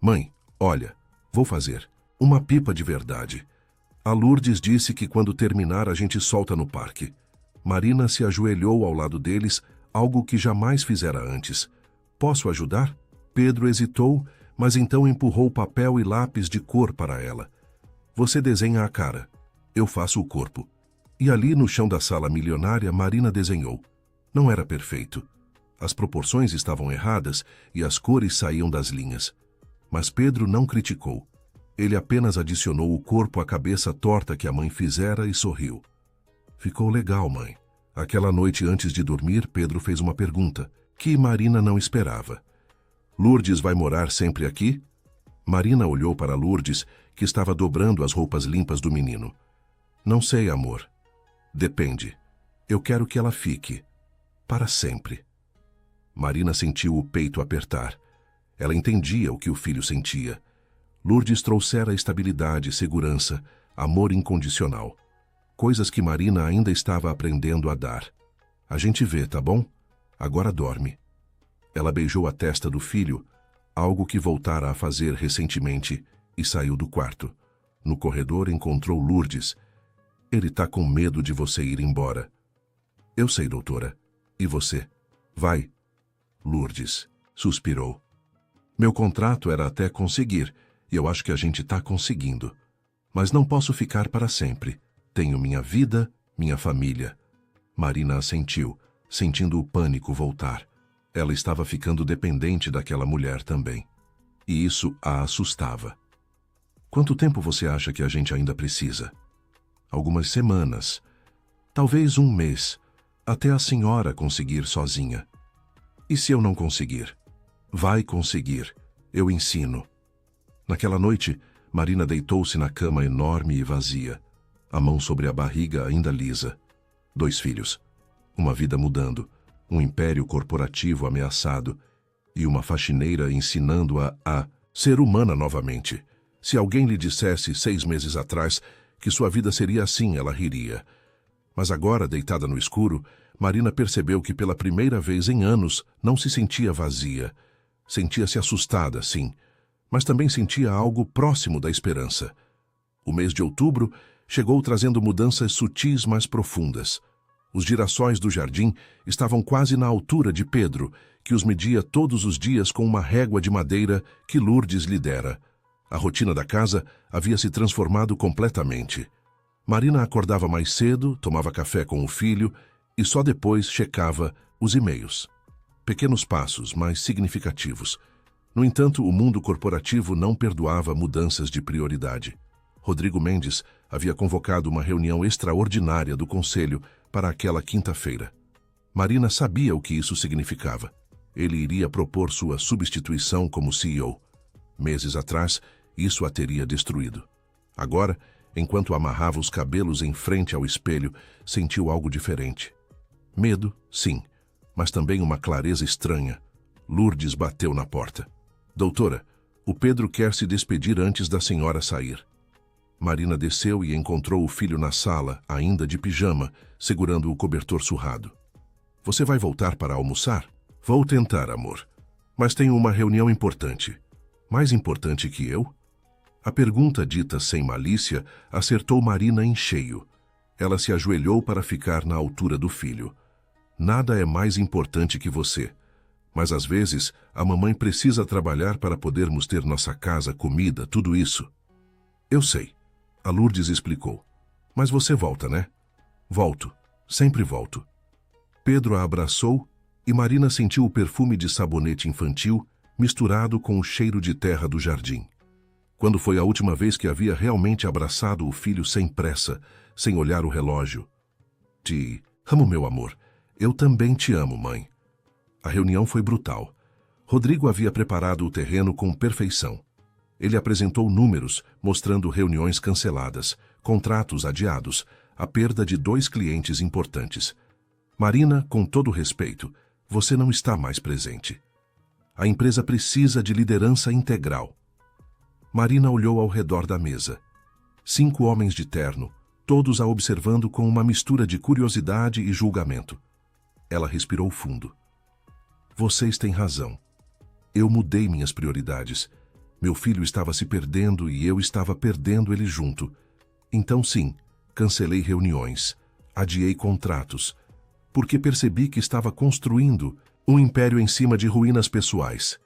Mãe, olha, vou fazer. Uma pipa de verdade. A Lourdes disse que quando terminar a gente solta no parque. Marina se ajoelhou ao lado deles, algo que jamais fizera antes. Posso ajudar? Pedro hesitou, mas então empurrou papel e lápis de cor para ela. Você desenha a cara. Eu faço o corpo. E ali no chão da sala milionária, Marina desenhou. Não era perfeito. As proporções estavam erradas e as cores saíam das linhas. Mas Pedro não criticou. Ele apenas adicionou o corpo à cabeça torta que a mãe fizera e sorriu. Ficou legal, mãe. Aquela noite antes de dormir, Pedro fez uma pergunta, que Marina não esperava. Lourdes vai morar sempre aqui? Marina olhou para Lourdes, que estava dobrando as roupas limpas do menino. Não sei, amor. Depende. Eu quero que ela fique. Para sempre. Marina sentiu o peito apertar. Ela entendia o que o filho sentia. Lourdes trouxera estabilidade, segurança, amor incondicional. Coisas que Marina ainda estava aprendendo a dar. A gente vê, tá bom? Agora dorme. Ela beijou a testa do filho, algo que voltara a fazer recentemente, e saiu do quarto. No corredor encontrou Lourdes. Ele está com medo de você ir embora. Eu sei, doutora. E você? Vai. Lourdes suspirou. Meu contrato era até conseguir, e eu acho que a gente está conseguindo. Mas não posso ficar para sempre. Tenho minha vida, minha família. Marina assentiu, sentindo o pânico voltar. Ela estava ficando dependente daquela mulher também. E isso a assustava. Quanto tempo você acha que a gente ainda precisa? Algumas semanas. Talvez um mês, até a senhora conseguir sozinha. E se eu não conseguir? Vai conseguir. Eu ensino. Naquela noite, Marina deitou-se na cama enorme e vazia, a mão sobre a barriga ainda lisa. 2 filhos. Uma vida mudando. Um império corporativo ameaçado. E uma faxineira ensinando-a a ser humana novamente. Se alguém lhe dissesse 6 meses atrás que sua vida seria assim, ela riria. Mas agora, deitada no escuro, Marina percebeu que pela primeira vez em anos não se sentia vazia. Sentia-se assustada, sim, mas também sentia algo próximo da esperança. O mês de outubro chegou trazendo mudanças sutis mais profundas. Os girassóis do jardim estavam quase na altura de Pedro, que os media todos os dias com uma régua de madeira que Lourdes lhe dera. A rotina da casa havia se transformado completamente. Marina acordava mais cedo, tomava café com o filho e só depois checava os e-mails. Pequenos passos, mas significativos. No entanto, o mundo corporativo não perdoava mudanças de prioridade. Rodrigo Mendes havia convocado uma reunião extraordinária do conselho para aquela quinta-feira. Marina sabia o que isso significava. Ele iria propor sua substituição como CEO. Meses atrás, isso a teria destruído. Agora, enquanto amarrava os cabelos em frente ao espelho, sentiu algo diferente. Medo, sim, mas também uma clareza estranha. Lourdes bateu na porta. Doutora, o Pedro quer se despedir antes da senhora sair. Marina desceu e encontrou o filho na sala, ainda de pijama, segurando o cobertor surrado. Você vai voltar para almoçar? Vou tentar, amor. Mas tenho uma reunião importante. Mais importante que eu? A pergunta dita sem malícia acertou Marina em cheio. Ela se ajoelhou para ficar na altura do filho. Nada é mais importante que você. Mas às vezes, a mamãe precisa trabalhar para podermos ter nossa casa, comida, tudo isso. Eu sei. A Lourdes explicou. Mas você volta, né? Volto. Sempre volto. Pedro a abraçou e Marina sentiu o perfume de sabonete infantil misturado com o cheiro de terra do jardim. Quando foi a última vez que havia realmente abraçado o filho sem pressa, sem olhar o relógio? Te amo, meu amor. Eu também te amo, mãe. A reunião foi brutal. Rodrigo havia preparado o terreno com perfeição. Ele apresentou números, mostrando reuniões canceladas, contratos adiados, a perda de 2 clientes importantes. Marina, com todo respeito, você não está mais presente. A empresa precisa de liderança integral. Marina olhou ao redor da mesa. 5 homens de terno, todos a observando com uma mistura de curiosidade e julgamento. Ela respirou fundo. Vocês têm razão. Eu mudei minhas prioridades. Meu filho estava se perdendo e eu estava perdendo ele junto. Então sim, cancelei reuniões, adiei contratos, porque percebi que estava construindo um império em cima de ruínas pessoais.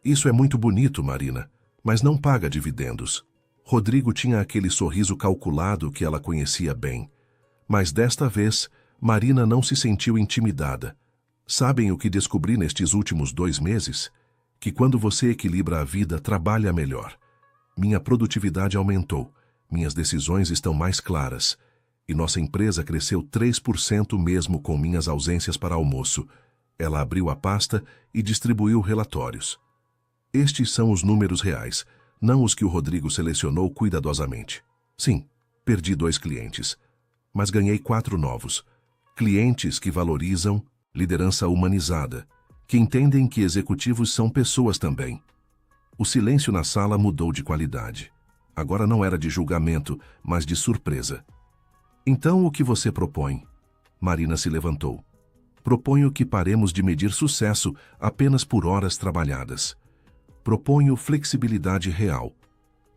Isso é muito bonito, Marina, mas não paga dividendos. Rodrigo tinha aquele sorriso calculado que ela conhecia bem. Mas desta vez, Marina não se sentiu intimidada. Sabem o que descobri nestes últimos 2 meses? Que quando você equilibra a vida, trabalha melhor. Minha produtividade aumentou, minhas decisões estão mais claras, e nossa empresa cresceu 3% mesmo com minhas ausências para almoço. Ela abriu a pasta e distribuiu relatórios. Estes são os números reais, não os que o Rodrigo selecionou cuidadosamente. Sim, perdi 2 clientes, mas ganhei 4 novos. Clientes que valorizam liderança humanizada, que entendem que executivos são pessoas também. O silêncio na sala mudou de qualidade. Agora não era de julgamento, mas de surpresa. Então o que você propõe? Marina se levantou. Proponho que paremos de medir sucesso apenas por horas trabalhadas. Proponho flexibilidade real.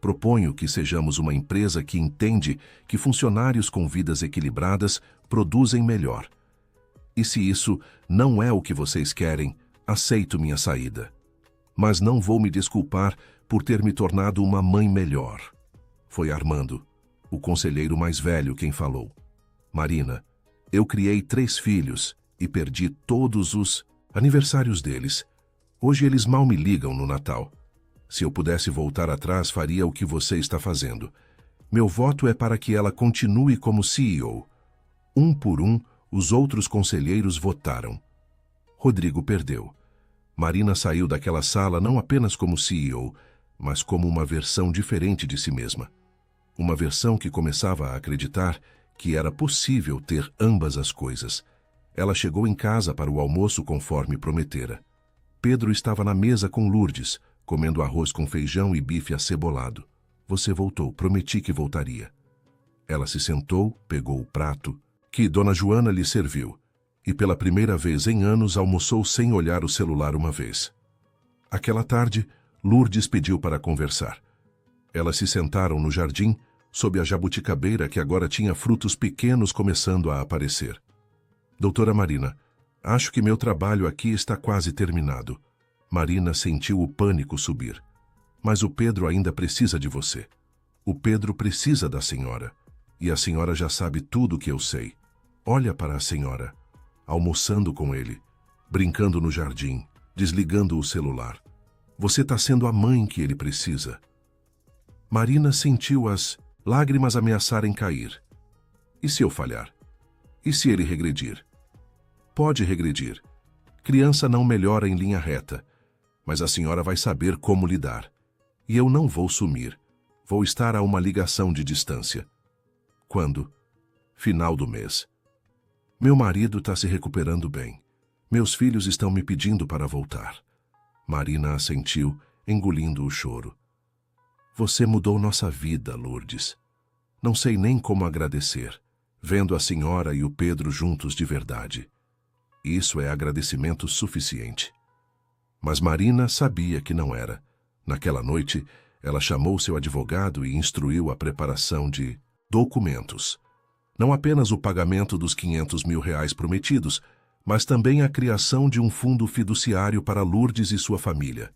Proponho que sejamos uma empresa que entende que funcionários com vidas equilibradas produzem melhor. E se isso não é o que vocês querem, aceito minha saída. Mas não vou me desculpar por ter me tornado uma mãe melhor. Foi Armando, o conselheiro mais velho, quem falou. Marina, eu criei 3 filhos e perdi todos os aniversários deles. Hoje eles mal me ligam no Natal. Se eu pudesse voltar atrás, faria o que você está fazendo. Meu voto é para que ela continue como CEO. Um por um, os outros conselheiros votaram. Rodrigo perdeu. Marina saiu daquela sala não apenas como CEO, mas como uma versão diferente de si mesma. Uma versão que começava a acreditar que era possível ter ambas as coisas. Ela chegou em casa para o almoço conforme prometera. Pedro estava na mesa com Lourdes, comendo arroz com feijão e bife acebolado. Você voltou, prometi que voltaria. Ela se sentou, pegou o prato, que Dona Joana lhe serviu, e pela primeira vez em anos almoçou sem olhar o celular uma vez. Aquela tarde, Lourdes pediu para conversar. Elas se sentaram no jardim, sob a jabuticabeira que agora tinha frutos pequenos começando a aparecer. Doutora Marina, acho que meu trabalho aqui está quase terminado. Marina sentiu o pânico subir. Mas o Pedro ainda precisa de você. O Pedro precisa da senhora. E a senhora já sabe tudo o que eu sei. Olha para a senhora, almoçando com ele, brincando no jardim, desligando o celular. Você está sendo a mãe que ele precisa. Marina sentiu as lágrimas ameaçarem cair. E se eu falhar? E se ele regredir? Pode regredir. Criança não melhora em linha reta. Mas a senhora vai saber como lidar. E eu não vou sumir. Vou estar a uma ligação de distância. Quando? Final do mês. Meu marido está se recuperando bem. Meus filhos estão me pedindo para voltar. Marina assentiu, engolindo o choro. Você mudou nossa vida, Lourdes. Não sei nem como agradecer, vendo a senhora e o Pedro juntos de verdade. Isso é agradecimento suficiente. Mas Marina sabia que não era. Naquela noite, ela chamou seu advogado e instruiu a preparação de documentos. Não apenas o pagamento dos R$500 mil prometidos, mas também a criação de um fundo fiduciário para Lourdes e sua família.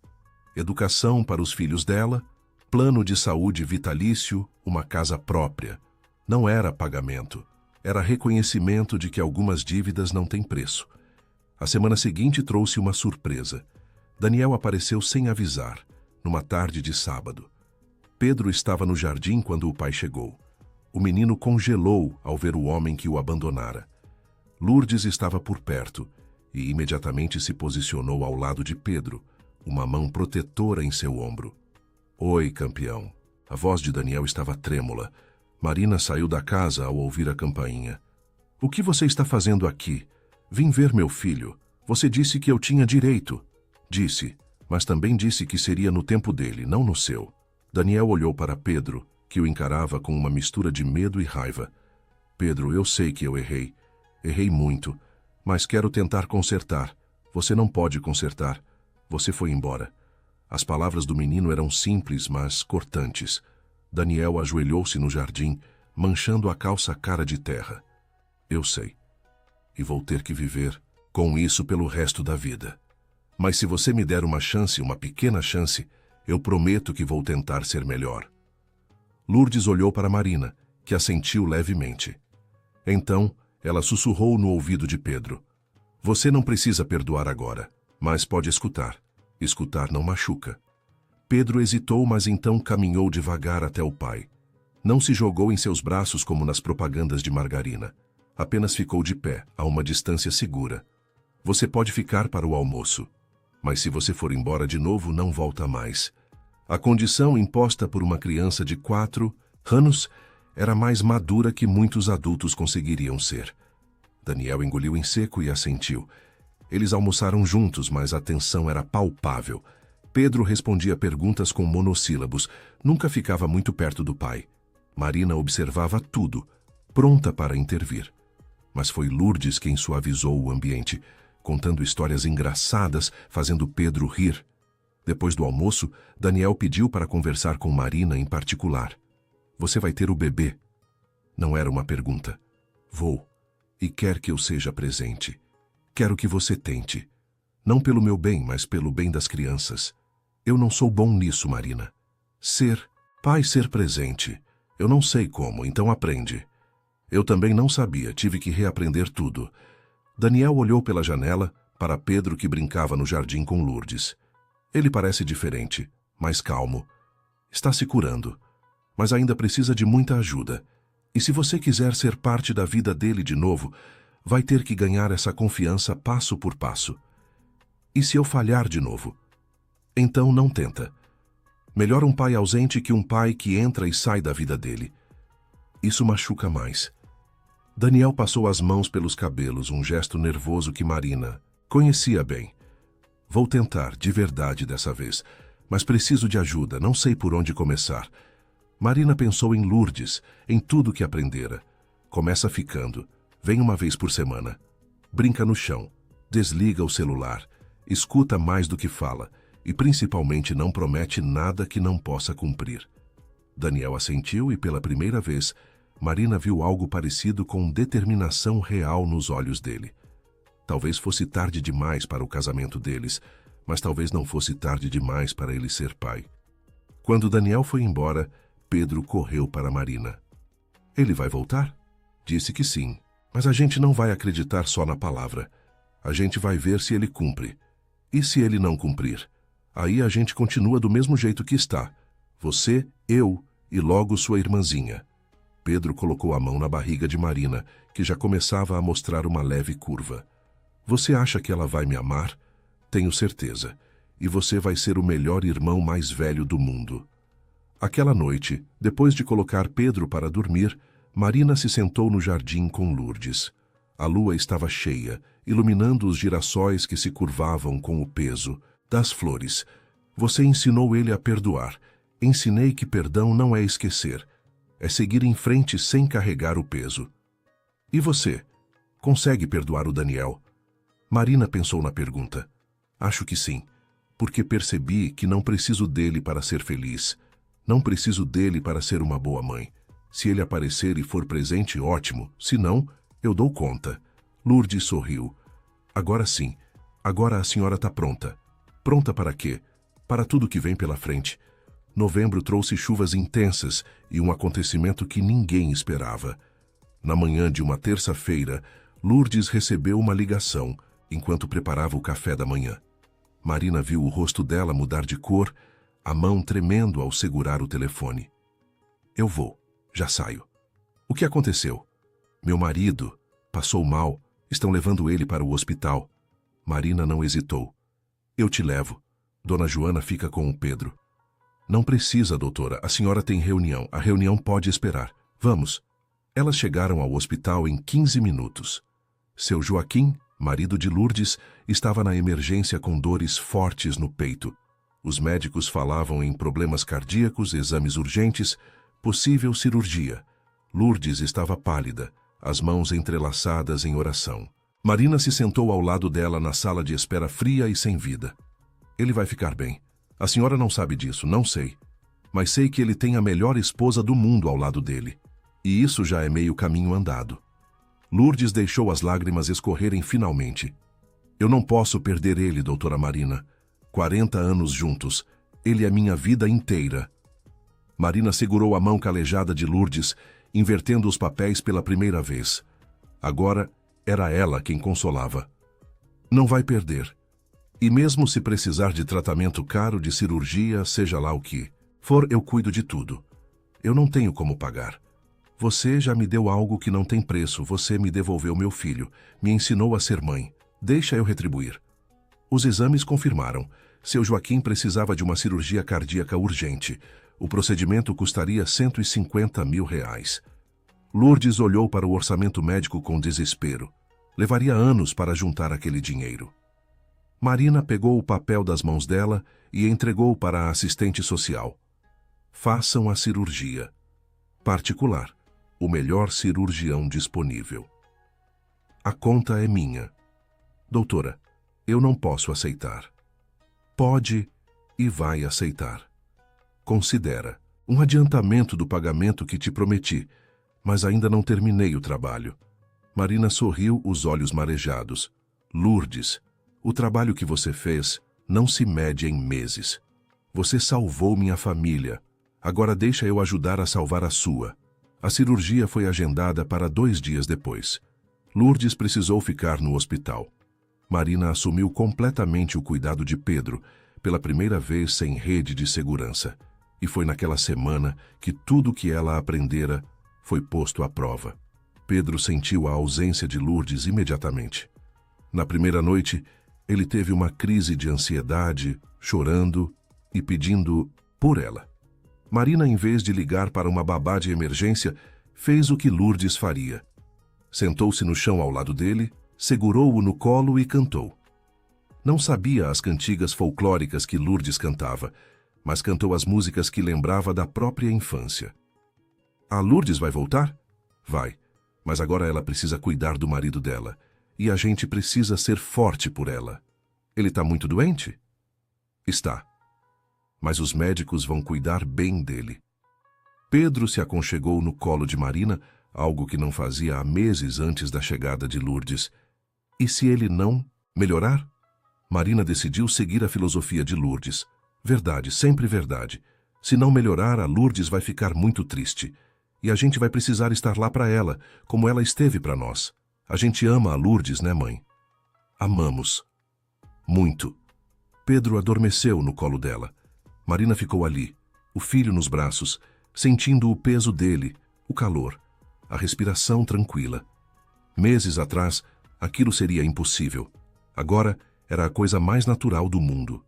Educação para os filhos dela, plano de saúde vitalício, uma casa própria. Não era pagamento, era reconhecimento de que algumas dívidas não têm preço. A semana seguinte trouxe uma surpresa. Daniel apareceu sem avisar, numa tarde de sábado. Pedro estava no jardim quando o pai chegou. O menino congelou ao ver o homem que o abandonara. Lourdes estava por perto e imediatamente se posicionou ao lado de Pedro, uma mão protetora em seu ombro. Oi, campeão. A voz de Daniel estava trêmula. Marina saiu da casa ao ouvir a campainha. O que você está fazendo aqui? Vim ver meu filho. Você disse que eu tinha direito. Disse, mas também disse que seria no tempo dele, não no seu. Daniel olhou para Pedro, que o encarava com uma mistura de medo e raiva. Pedro, eu sei que eu errei. Errei muito, mas quero tentar consertar. Você não pode consertar. Você foi embora. As palavras do menino eram simples, mas cortantes. Daniel ajoelhou-se no jardim, manchando a calça cara de terra. Eu sei. E vou ter que viver com isso pelo resto da vida. Mas se você me der uma chance, uma pequena chance, eu prometo que vou tentar ser melhor. Lourdes olhou para Marina, que assentiu levemente. Então, ela sussurrou no ouvido de Pedro. Você não precisa perdoar agora, mas pode escutar. Escutar não machuca. Pedro hesitou, mas então caminhou devagar até o pai. Não se jogou em seus braços como nas propagandas de margarina. Apenas ficou de pé, a uma distância segura. Você pode ficar para o almoço. Mas se você for embora de novo, não volta mais. A condição imposta por uma criança de 4 anos era mais madura que muitos adultos conseguiriam ser. Daniel engoliu em seco e assentiu. Eles almoçaram juntos, mas a tensão era palpável. Pedro respondia perguntas com monossílabos, nunca ficava muito perto do pai. Marina observava tudo, pronta para intervir. Mas foi Lourdes quem suavizou o ambiente, contando histórias engraçadas, fazendo Pedro rir. Depois do almoço, Daniel pediu para conversar com Marina em particular. Você vai ter o bebê? Não era uma pergunta. Vou. E quer que eu seja presente. Quero que você tente. Não pelo meu bem, mas pelo bem das crianças. Eu não sou bom nisso, Marina. Ser presente. Eu não sei como, então aprende. Eu também não sabia, tive que reaprender tudo. Daniel olhou pela janela para Pedro que brincava no jardim com Lourdes. Ele parece diferente, mais calmo. Está se curando, mas ainda precisa de muita ajuda. E se você quiser ser parte da vida dele de novo, vai ter que ganhar essa confiança passo por passo. E se eu falhar de novo? Então não tenta. Melhor um pai ausente que um pai que entra e sai da vida dele. Isso machuca mais. Daniel passou as mãos pelos cabelos, um gesto nervoso que Marina conhecia bem. Vou tentar, de verdade dessa vez, mas preciso de ajuda, não sei por onde começar. Marina pensou em Lourdes, em tudo que aprendera. Começa ficando, vem uma vez por semana. Brinca no chão, desliga o celular, escuta mais do que fala e principalmente não promete nada que não possa cumprir. Daniel assentiu e pela primeira vez, Marina viu algo parecido com determinação real nos olhos dele. Talvez fosse tarde demais para o casamento deles, mas talvez não fosse tarde demais para ele ser pai. Quando Daniel foi embora, Pedro correu para Marina. Ele vai voltar? Disse que sim, mas a gente não vai acreditar só na palavra. A gente vai ver se ele cumpre. E se ele não cumprir? Aí a gente continua do mesmo jeito que está. Você, eu e logo sua irmãzinha. Pedro colocou a mão na barriga de Marina, que já começava a mostrar uma leve curva. Você acha que ela vai me amar? Tenho certeza. E você vai ser o melhor irmão mais velho do mundo. Aquela noite, depois de colocar Pedro para dormir, Marina se sentou no jardim com Lourdes. A lua estava cheia, iluminando os girassóis que se curvavam com o peso das flores. Você ensinou ele a perdoar. Ensinei que perdão não é esquecer. É seguir em frente sem carregar o peso. E você? Consegue perdoar o Daniel? Marina pensou na pergunta. Acho que sim, porque percebi que não preciso dele para ser feliz. Não preciso dele para ser uma boa mãe. Se ele aparecer e for presente, ótimo. Se não, eu dou conta. Lourdes sorriu. Agora sim. Agora a senhora está pronta. Pronta para quê? Para tudo que vem pela frente. Novembro trouxe chuvas intensas e um acontecimento que ninguém esperava. Na manhã de uma terça-feira, Lourdes recebeu uma ligação enquanto preparava o café da manhã. Marina viu o rosto dela mudar de cor, a mão tremendo ao segurar o telefone. Eu vou, já saio. O que aconteceu? Meu marido passou mal, estão levando ele para o hospital. Marina não hesitou. Eu te levo. Dona Joana fica com o Pedro. Não precisa, doutora, a senhora tem reunião, a reunião pode esperar. Vamos. Elas chegaram ao hospital em 15 minutos. Seu Joaquim, marido de Lourdes, estava na emergência com dores fortes no peito. Os médicos falavam em problemas cardíacos, exames urgentes, possível cirurgia. Lourdes estava pálida, as mãos entrelaçadas em oração. Marina se sentou ao lado dela na sala de espera fria e sem vida. Ele vai ficar bem. A senhora não sabe disso, não sei. Mas sei que ele tem a melhor esposa do mundo ao lado dele. E isso já é meio caminho andado. Lourdes deixou as lágrimas escorrerem finalmente. Eu não posso perder ele, doutora Marina. 40 anos juntos. Ele é minha vida inteira. Marina segurou a mão calejada de Lourdes, invertendo os papéis pela primeira vez. Agora era ela quem consolava. Não vai perder. E mesmo se precisar de tratamento caro, de cirurgia, seja lá o que for, eu cuido de tudo. Eu não tenho como pagar. Você já me deu algo que não tem preço, você me devolveu meu filho, me ensinou a ser mãe. Deixa eu retribuir. Os exames confirmaram. Seu Joaquim precisava de uma cirurgia cardíaca urgente. O procedimento custaria R$150 mil. Lourdes olhou para o orçamento médico com desespero. Levaria anos para juntar aquele dinheiro. Marina pegou o papel das mãos dela e entregou para a assistente social. Façam a cirurgia. Particular. O melhor cirurgião disponível. A conta é minha. Doutora, eu não posso aceitar. Pode. e vai aceitar. Considera um adiantamento do pagamento que te prometi, mas ainda não terminei o trabalho. Marina sorriu, os olhos marejados. Lourdes, o trabalho que você fez não se mede em meses. Você salvou minha família. Agora deixa eu ajudar a salvar a sua. A cirurgia foi agendada para 2 dias depois. Lourdes precisou ficar no hospital. Marina assumiu completamente o cuidado de Pedro, pela primeira vez sem rede de segurança. E foi naquela semana que tudo que ela aprendera foi posto à prova. Pedro sentiu a ausência de Lourdes imediatamente. Na primeira noite, ele teve uma crise de ansiedade, chorando e pedindo por ela. Marina, em vez de ligar para uma babá de emergência, fez o que Lourdes faria. Sentou-se no chão ao lado dele, segurou-o no colo e cantou. Não sabia as cantigas folclóricas que Lourdes cantava, mas cantou as músicas que lembrava da própria infância. A Lourdes vai voltar? Vai, mas agora ela precisa cuidar do marido dela, e a gente precisa ser forte por ela. Ele está muito doente? Está. Mas os médicos vão cuidar bem dele. Pedro se aconchegou no colo de Marina, algo que não fazia há meses antes da chegada de Lourdes. E se ele não melhorar? Marina decidiu seguir a filosofia de Lourdes. Verdade, sempre verdade. Se não melhorar, a Lourdes vai ficar muito triste. E a gente vai precisar estar lá para ela, como ela esteve para nós. A gente ama a Lourdes, né, mãe? Amamos. Muito. Pedro adormeceu no colo dela. Marina ficou ali, o filho nos braços, sentindo o peso dele, o calor, a respiração tranquila. Meses atrás, aquilo seria impossível. Agora, era a coisa mais natural do mundo.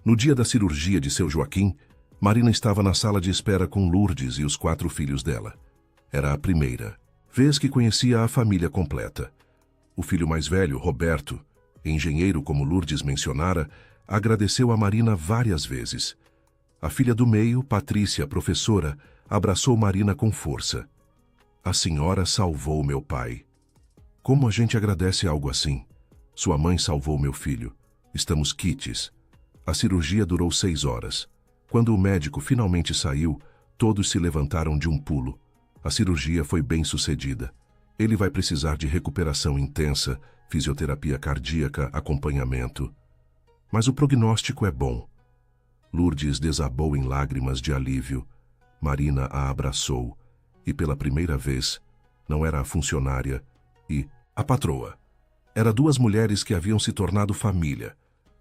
No dia da cirurgia de seu Joaquim, Marina estava na sala de espera com Lourdes e os 4 filhos dela. Era a primeira vez que conhecia a família completa. O filho mais velho, Roberto, engenheiro como Lourdes mencionara, agradeceu a Marina várias vezes. A filha do meio, Patrícia, professora, abraçou Marina com força. A senhora salvou meu pai. Como a gente agradece algo assim? Sua mãe salvou meu filho. Estamos quites. A cirurgia durou 6 horas. Quando o médico finalmente saiu, todos se levantaram de um pulo. A cirurgia foi bem sucedida. Ele vai precisar de recuperação intensa, fisioterapia cardíaca, acompanhamento. Mas o prognóstico é bom. Lourdes desabou em lágrimas de alívio. Marina a abraçou. E pela primeira vez, não era a funcionária e a patroa. Era 2 mulheres que haviam se tornado família.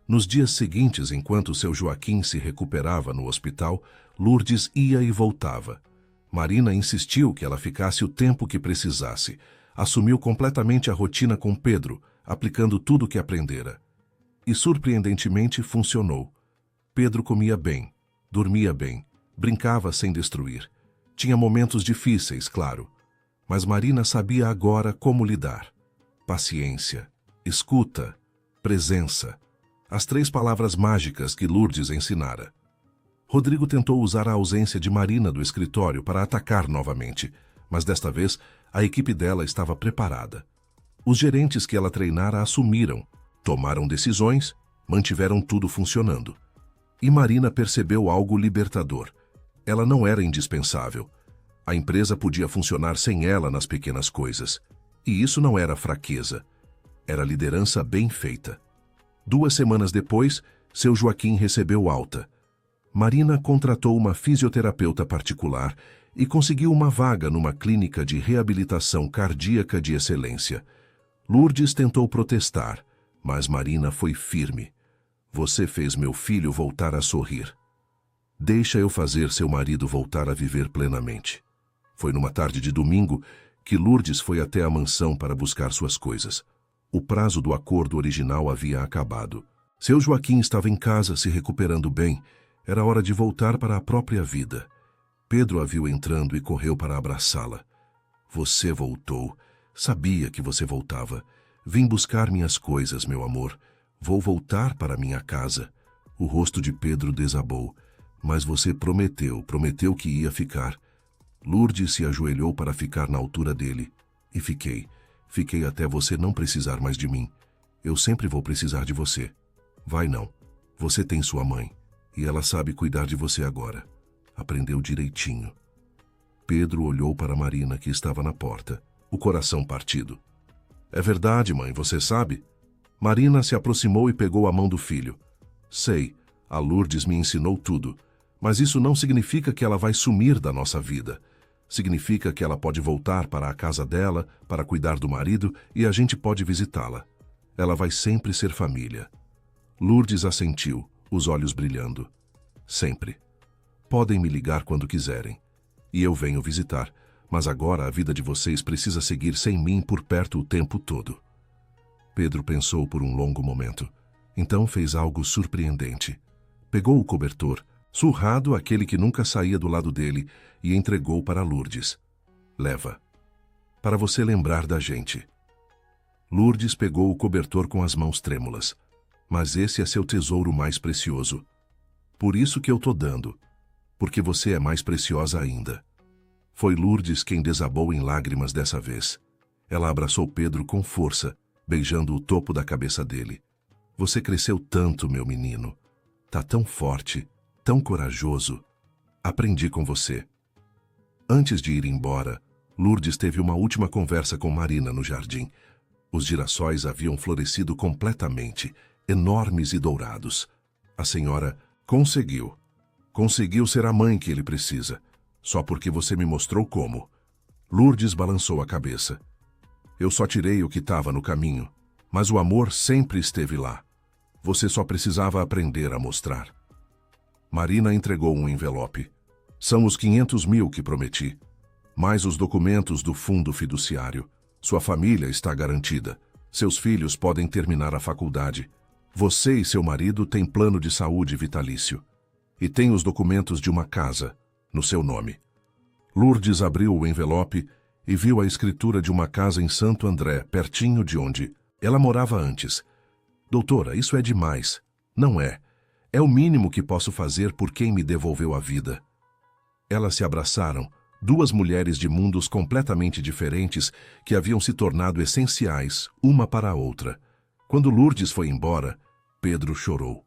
Nos dias seguintes, enquanto seu Joaquim se recuperava no hospital, Lourdes ia e voltava. Marina insistiu que ela ficasse o tempo que precisasse. Assumiu completamente a rotina com Pedro, aplicando tudo o que aprendera. E surpreendentemente funcionou. Pedro comia bem, dormia bem, brincava sem destruir. Tinha momentos difíceis, claro, mas Marina sabia agora como lidar. Paciência, escuta, presença. As 3 palavras mágicas que Lourdes ensinara. Rodrigo tentou usar a ausência de Marina do escritório para atacar novamente, mas desta vez a equipe dela estava preparada. Os gerentes que ela treinara assumiram, tomaram decisões, mantiveram tudo funcionando. E Marina percebeu algo libertador. Ela não era indispensável. A empresa podia funcionar sem ela nas pequenas coisas. E isso não era fraqueza. Era liderança bem feita. 2 semanas depois, seu Joaquim recebeu alta. Marina contratou uma fisioterapeuta particular e conseguiu uma vaga numa clínica de reabilitação cardíaca de excelência. Lourdes tentou protestar, mas Marina foi firme. Você fez meu filho voltar a sorrir. Deixa eu fazer seu marido voltar a viver plenamente. Foi numa tarde de domingo que Lourdes foi até a mansão para buscar suas coisas. O prazo do acordo original havia acabado. Seu Joaquim estava em casa se recuperando bem. Era hora de voltar para a própria vida. Pedro a viu entrando e correu para abraçá-la. Você voltou. Sabia que você voltava. Vim buscar minhas coisas, meu amor. Vou voltar para minha casa. O rosto de Pedro desabou. Mas você prometeu que ia ficar. Lourdes se ajoelhou para ficar na altura dele. E fiquei. Fiquei até você não precisar mais de mim. Eu sempre vou precisar de você. Vai não. Você tem sua mãe. E ela sabe cuidar de você agora. Aprendeu direitinho. Pedro olhou para Marina, que estava na porta, o coração partido. É verdade, mãe, você sabe? Marina se aproximou e pegou a mão do filho. Sei, a Lourdes me ensinou tudo, mas isso não significa que ela vai sumir da nossa vida. Significa que ela pode voltar para a casa dela, para cuidar do marido, e a gente pode visitá-la. Ela vai sempre ser família. Lourdes assentiu, os olhos brilhando. Sempre. Podem me ligar quando quiserem. E eu venho visitar, mas agora a vida de vocês precisa seguir sem mim por perto o tempo todo. Pedro pensou por um longo momento. Então fez algo surpreendente. Pegou o cobertor, surrado aquele que nunca saía do lado dele, e entregou para Lourdes. Leva. Para você lembrar da gente. Lourdes pegou o cobertor com as mãos trêmulas. Mas esse é seu tesouro mais precioso. Por isso que eu tô dando. Porque você é mais preciosa ainda. Foi Lourdes quem desabou em lágrimas dessa vez. Ela abraçou Pedro com força, beijando o topo da cabeça dele. Você cresceu tanto, meu menino. Tá tão forte, tão corajoso. Aprendi com você. Antes de ir embora, Lourdes teve uma última conversa com Marina no jardim. Os girassóis haviam florescido completamente, enormes e dourados. A senhora conseguiu. Conseguiu ser a mãe que ele precisa, só porque você me mostrou como. Lourdes balançou a cabeça. Eu só tirei o que estava no caminho, mas o amor sempre esteve lá. Você só precisava aprender a mostrar. Marina entregou um envelope. São os 500 mil que prometi, mais os documentos do fundo fiduciário. Sua família está garantida. Seus filhos podem terminar a faculdade. Você e seu marido têm plano de saúde vitalício. E tem os documentos de uma casa, no seu nome. Lourdes abriu o envelope e viu a escritura de uma casa em Santo André, pertinho de onde ela morava antes. Doutora, isso é demais. Não é. É o mínimo que posso fazer por quem me devolveu a vida. Elas se abraçaram, duas mulheres de mundos completamente diferentes que haviam se tornado essenciais, uma para a outra. Quando Lourdes foi embora, Pedro chorou.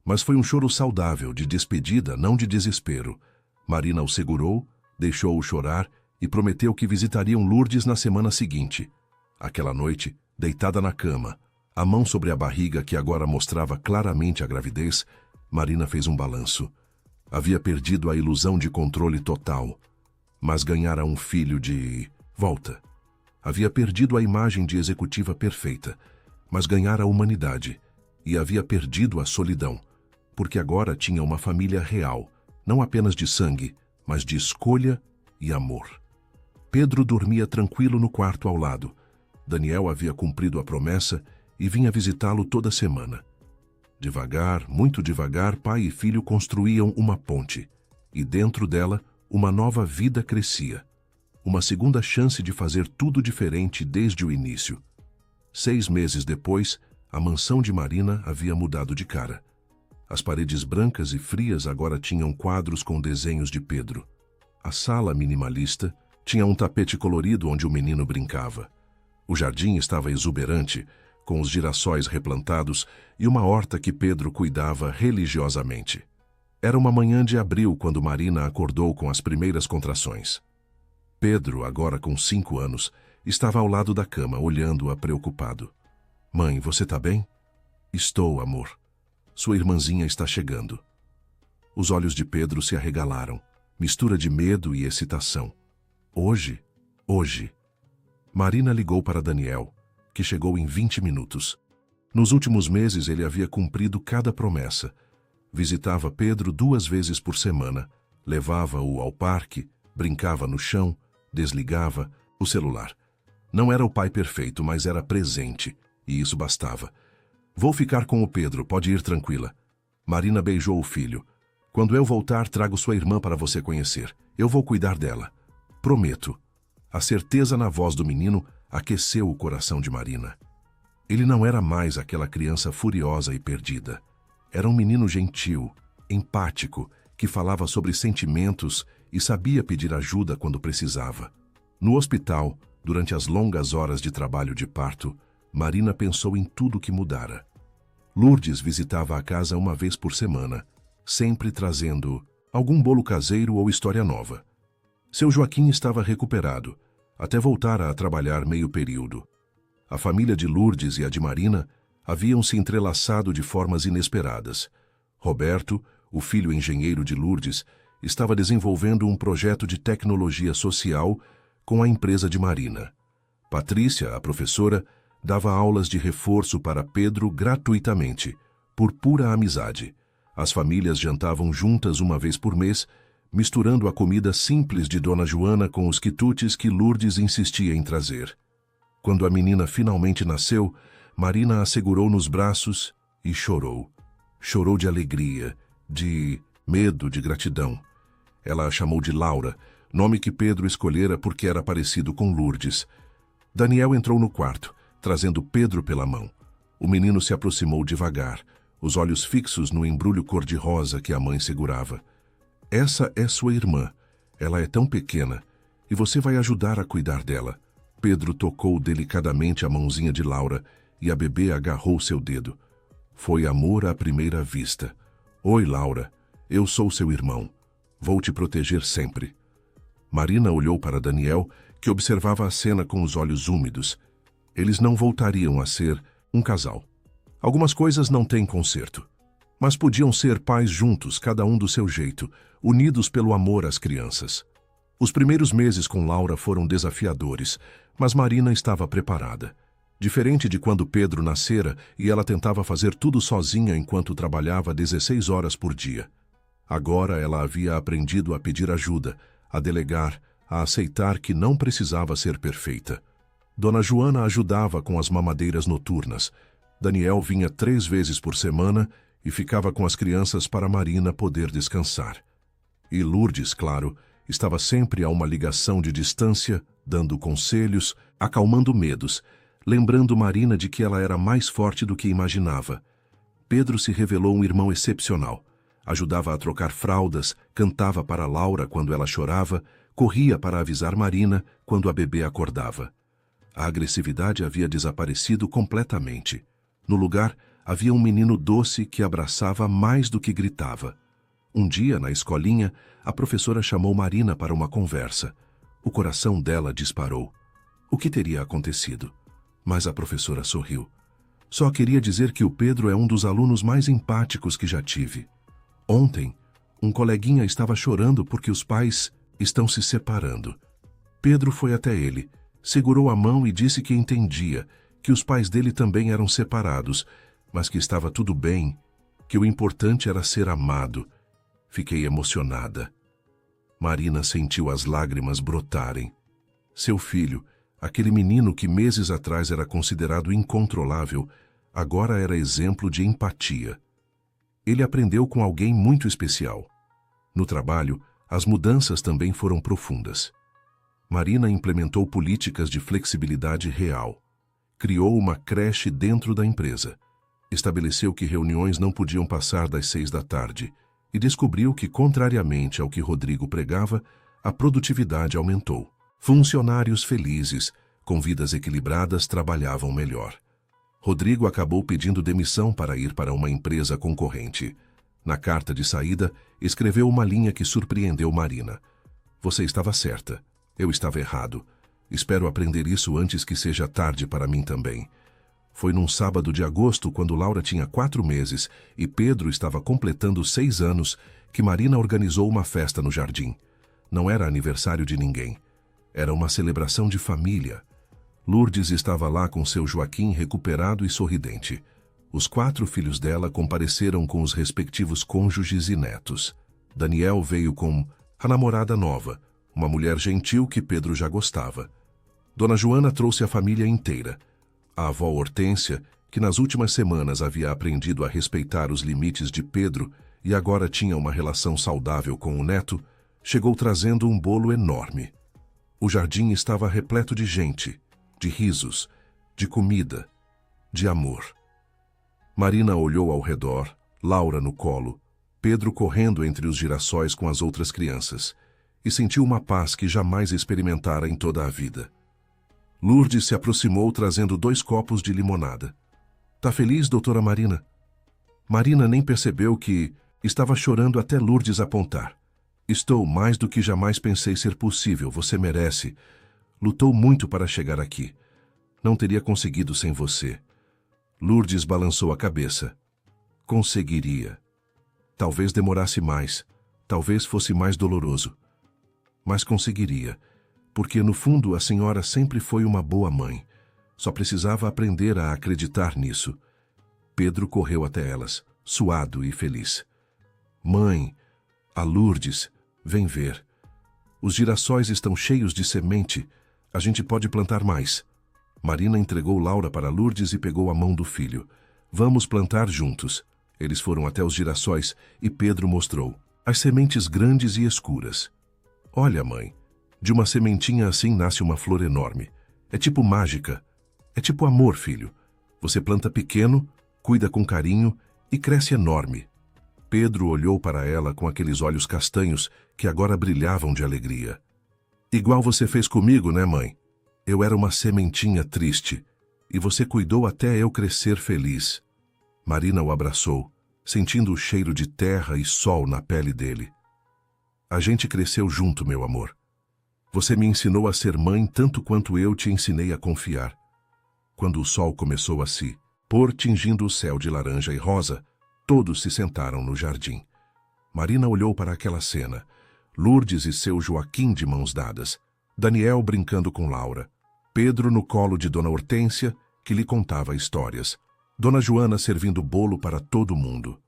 Mas foi um choro saudável, de despedida, não de desespero. Marina o segurou, deixou-o chorar e prometeu que visitariam Lourdes na semana seguinte. Aquela noite, deitada na cama, a mão sobre a barriga que agora mostrava claramente a gravidez, Marina fez um balanço. Havia perdido a ilusão de controle total, mas ganhara um filho de volta. Havia perdido a imagem de executiva perfeita, mas ganhara a humanidade. E havia perdido a solidão, porque agora tinha uma família real, não apenas de sangue, mas de escolha e amor. Pedro dormia tranquilo no quarto ao lado. Daniel havia cumprido a promessa e vinha visitá-lo toda semana. Devagar, muito devagar, pai e filho construíam uma ponte, e dentro dela uma nova vida crescia. Uma segunda chance de fazer tudo diferente desde o início. 6 meses depois, a mansão de Marina havia mudado de cara. As paredes brancas e frias agora tinham quadros com desenhos de Pedro. A sala minimalista tinha um tapete colorido onde o menino brincava. O jardim estava exuberante, com os girassóis replantados e uma horta que Pedro cuidava religiosamente. Era uma manhã de abril quando Marina acordou com as primeiras contrações. Pedro, agora com 5 anos, estava ao lado da cama, olhando-a preocupado. Mãe, você tá bem? Estou, amor. Sua irmãzinha está chegando. Os olhos de Pedro se arregalaram, mistura de medo e excitação. Hoje? Hoje. Marina ligou para Daniel, que chegou em 20 minutos. Nos últimos meses ele havia cumprido cada promessa. Visitava Pedro 2 vezes por semana, levava-o ao parque, brincava no chão, desligava o celular. Não era o pai perfeito, mas era presente, e isso bastava. Vou ficar com o Pedro, pode ir tranquila. Marina beijou o filho. Quando eu voltar, trago sua irmã para você conhecer. Eu vou cuidar dela. Prometo. A certeza na voz do menino aqueceu o coração de Marina. Ele não era mais aquela criança furiosa e perdida. Era um menino gentil, empático, que falava sobre sentimentos e sabia pedir ajuda quando precisava. No hospital, durante as longas horas de trabalho de parto, Marina pensou em tudo que mudara. Lourdes visitava a casa 1 vez por semana, sempre trazendo algum bolo caseiro ou história nova. Seu Joaquim estava recuperado, até voltar a trabalhar meio período. A família de Lourdes e a de Marina haviam se entrelaçado de formas inesperadas. Roberto, o filho engenheiro de Lourdes, estava desenvolvendo um projeto de tecnologia social com a empresa de Marina. Patrícia, a professora, dava aulas de reforço para Pedro gratuitamente, por pura amizade. As famílias jantavam juntas uma vez por mês, misturando a comida simples de Dona Joana com os quitutes que Lourdes insistia em trazer. Quando a menina finalmente nasceu, Marina a segurou nos braços e chorou. Chorou de alegria, de medo, de gratidão. Ela a chamou de Laura, nome que Pedro escolhera porque era parecido com Lourdes. Daniel entrou no quarto, trazendo Pedro pela mão. O menino se aproximou devagar, os olhos fixos no embrulho cor-de-rosa que a mãe segurava. Essa é sua irmã. Ela é tão pequena, e você vai ajudar a cuidar dela. Pedro tocou delicadamente a mãozinha de Laura e a bebê agarrou seu dedo. Foi amor à primeira vista. Oi, Laura. Eu sou seu irmão. Vou te proteger sempre. Marina olhou para Daniel, que observava a cena com os olhos úmidos. Eles não voltariam a ser um casal. Algumas coisas não têm conserto, mas podiam ser pais juntos, cada um do seu jeito, unidos pelo amor às crianças. Os primeiros meses com Laura foram desafiadores, mas Marina estava preparada. Diferente de quando Pedro nascera e ela tentava fazer tudo sozinha enquanto trabalhava 16 horas por dia. Agora ela havia aprendido a pedir ajuda, a delegar, a aceitar que não precisava ser perfeita. Dona Joana ajudava com as mamadeiras noturnas. Daniel vinha 3 vezes por semana e ficava com as crianças para Marina poder descansar. E Lourdes, claro, estava sempre a uma ligação de distância, dando conselhos, acalmando medos, lembrando Marina de que ela era mais forte do que imaginava. Pedro se revelou um irmão excepcional. Ajudava a trocar fraldas, cantava para Laura quando ela chorava, corria para avisar Marina quando a bebê acordava. A agressividade havia desaparecido completamente. No lugar, havia um menino doce que abraçava mais do que gritava. Um dia, na escolinha, a professora chamou Marina para uma conversa. O coração dela disparou. O que teria acontecido? Mas a professora sorriu. Só queria dizer que o Pedro é um dos alunos mais empáticos que já tive. Ontem, um coleguinha estava chorando porque os pais estão se separando. Pedro foi até ele, segurou a mão e disse que entendia, que os pais dele também eram separados, mas que estava tudo bem, que o importante era ser amado. Fiquei emocionada. Marina sentiu as lágrimas brotarem. Seu filho, aquele menino que meses atrás era considerado incontrolável, agora era exemplo de empatia. Ele aprendeu com alguém muito especial. No trabalho, as mudanças também foram profundas. Marina implementou políticas de flexibilidade real. Criou uma creche dentro da empresa. Estabeleceu que reuniões não podiam passar das 6 da tarde e descobriu que, contrariamente ao que Rodrigo pregava, a produtividade aumentou. Funcionários felizes, com vidas equilibradas, trabalhavam melhor. Rodrigo acabou pedindo demissão para ir para uma empresa concorrente. Na carta de saída, escreveu uma linha que surpreendeu Marina. Você estava certa. Eu estava errado. Espero aprender isso antes que seja tarde para mim também. Foi num sábado de agosto, quando Laura tinha 4 meses e Pedro estava completando 6 anos, que Marina organizou uma festa no jardim. Não era aniversário de ninguém. Era uma celebração de família. Lourdes estava lá com seu Joaquim recuperado e sorridente. Os 4 filhos dela compareceram com os respectivos cônjuges e netos. Daniel veio com a namorada nova, uma mulher gentil que Pedro já gostava. Dona Joana trouxe a família inteira. A avó Hortência, que nas últimas semanas havia aprendido a respeitar os limites de Pedro e agora tinha uma relação saudável com o neto, chegou trazendo um bolo enorme. O jardim estava repleto de gente, de risos, de comida, de amor. Marina olhou ao redor, Laura no colo, Pedro correndo entre os girassóis com as outras crianças, e sentiu uma paz que jamais experimentara em toda a vida. Lourdes se aproximou trazendo 2 copos de limonada. Tá feliz, doutora Marina? Marina nem percebeu que Estava chorando até Lourdes apontar. Estou mais do que jamais pensei ser possível, você merece. Lutou muito para chegar aqui. Não teria conseguido sem você. Lourdes balançou a cabeça. Conseguiria. Talvez demorasse mais, talvez fosse mais doloroso. Mas conseguiria, porque no fundo a senhora sempre foi uma boa mãe. Só precisava aprender a acreditar nisso. Pedro correu até elas, suado e feliz. Mãe, a Lourdes, vem ver. Os girassóis estão cheios de semente. A gente pode plantar mais. Marina entregou Laura para Lourdes e pegou a mão do filho. Vamos plantar juntos. Eles foram até os girassóis e Pedro mostrou as sementes grandes e escuras. Olha, mãe, de uma sementinha assim nasce uma flor enorme. É tipo mágica. É tipo amor, filho. Você planta pequeno, cuida com carinho e cresce enorme. Pedro olhou para ela com aqueles olhos castanhos que agora brilhavam de alegria. Igual você fez comigo, né, mãe? Eu era uma sementinha triste, e você cuidou até eu crescer feliz. Marina o abraçou, sentindo o cheiro de terra e sol na pele dele. A gente cresceu junto, meu amor. Você me ensinou a ser mãe tanto quanto eu te ensinei a confiar. Quando o sol começou a se pôr tingindo o céu de laranja e rosa, todos se sentaram no jardim. Marina olhou para aquela cena. Lourdes e seu Joaquim de mãos dadas, Daniel brincando com Laura, Pedro no colo de Dona Hortência, que lhe contava histórias, Dona Joana servindo bolo para todo mundo.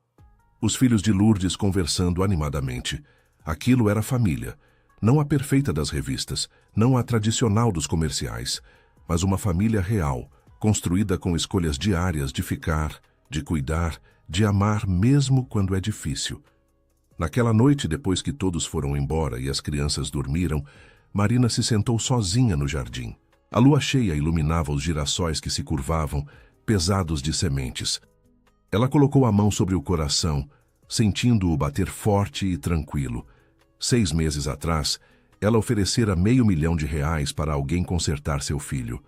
Os filhos de Lourdes conversando animadamente. Aquilo era família, não a perfeita das revistas, não a tradicional dos comerciais, mas uma família real, construída com escolhas diárias de ficar, de cuidar, de amar mesmo quando é difícil. Naquela noite, depois que todos foram embora e as crianças dormiram, Marina se sentou sozinha no jardim. A lua cheia iluminava os girassóis que se curvavam, pesados de sementes. Ela colocou a mão sobre o coração, sentindo-o bater forte e tranquilo. 6 meses atrás, ela oferecera R$500.000 para alguém consertar seu filho.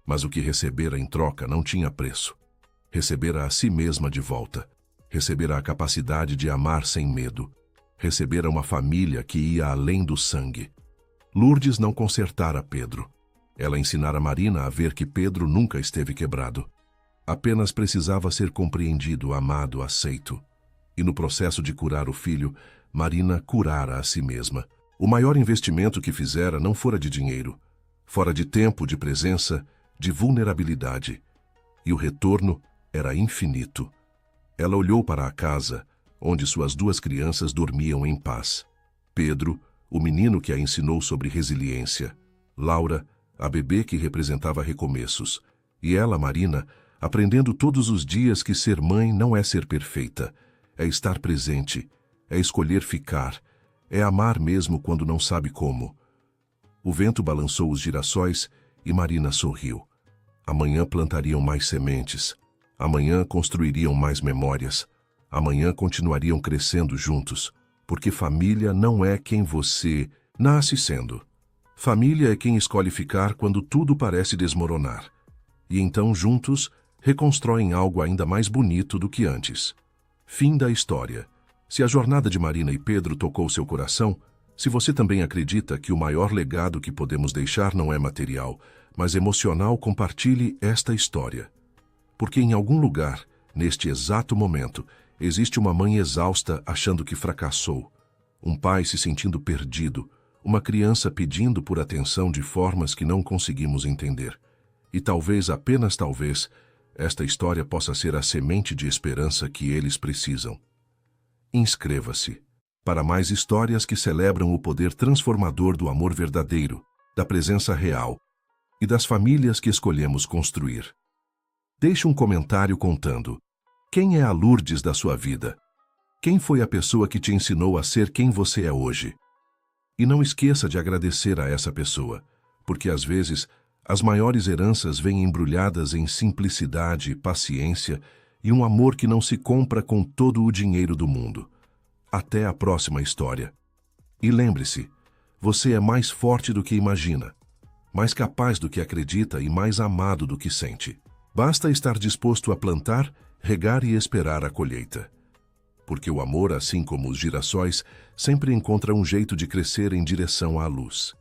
Mas o que recebera em troca não tinha preço. Recebera a si mesma de volta. Recebera a capacidade de amar sem medo. Recebera uma família que ia além do sangue. Lourdes não consertara Pedro. Ela ensinara Marina a ver que Pedro nunca esteve quebrado. Apenas precisava ser compreendido, amado, aceito. E no processo de curar o filho, Marina curara a si mesma. O maior investimento que fizera não fora de dinheiro. Fora de tempo, de presença, de vulnerabilidade. E o retorno era infinito. Ela olhou para a casa, onde suas 2 crianças dormiam em paz. Pedro, o menino que a ensinou sobre resiliência. Laura, a bebê que representava recomeços. E ela, Marina, aprendendo todos os dias que ser mãe não é ser perfeita. É estar presente, é escolher ficar, é amar mesmo quando não sabe como. O vento balançou os girassóis e Marina sorriu. Amanhã plantariam mais sementes. Amanhã construiriam mais memórias. Amanhã continuariam crescendo juntos, porque família não é quem você nasce sendo. Família é quem escolhe ficar quando tudo parece desmoronar. E então, juntos, reconstroem algo ainda mais bonito do que antes. Fim da história. Se a jornada de Marina e Pedro tocou seu coração, se você também acredita que o maior legado que podemos deixar não é material, mas emocional, compartilhe esta história. Porque em algum lugar, neste exato momento, existe uma mãe exausta achando que fracassou, um pai se sentindo perdido, uma criança pedindo por atenção de formas que não conseguimos entender. E talvez, apenas talvez, esta história possa ser a semente de esperança que eles precisam. Inscreva-se para mais histórias que celebram o poder transformador do amor verdadeiro, da presença real e das famílias que escolhemos construir. Deixe um comentário contando: quem é a Lourdes da sua vida? Quem foi a pessoa que te ensinou a ser quem você é hoje? E não esqueça de agradecer a essa pessoa, porque às vezes as maiores heranças vêm embrulhadas em simplicidade, paciência e um amor que não se compra com todo o dinheiro do mundo. Até a próxima história. E lembre-se, você é mais forte do que imagina, mais capaz do que acredita e mais amado do que sente. Basta estar disposto a plantar, regar e esperar a colheita. porque o amor, assim como os girassóis, sempre encontra um jeito de crescer em direção à luz.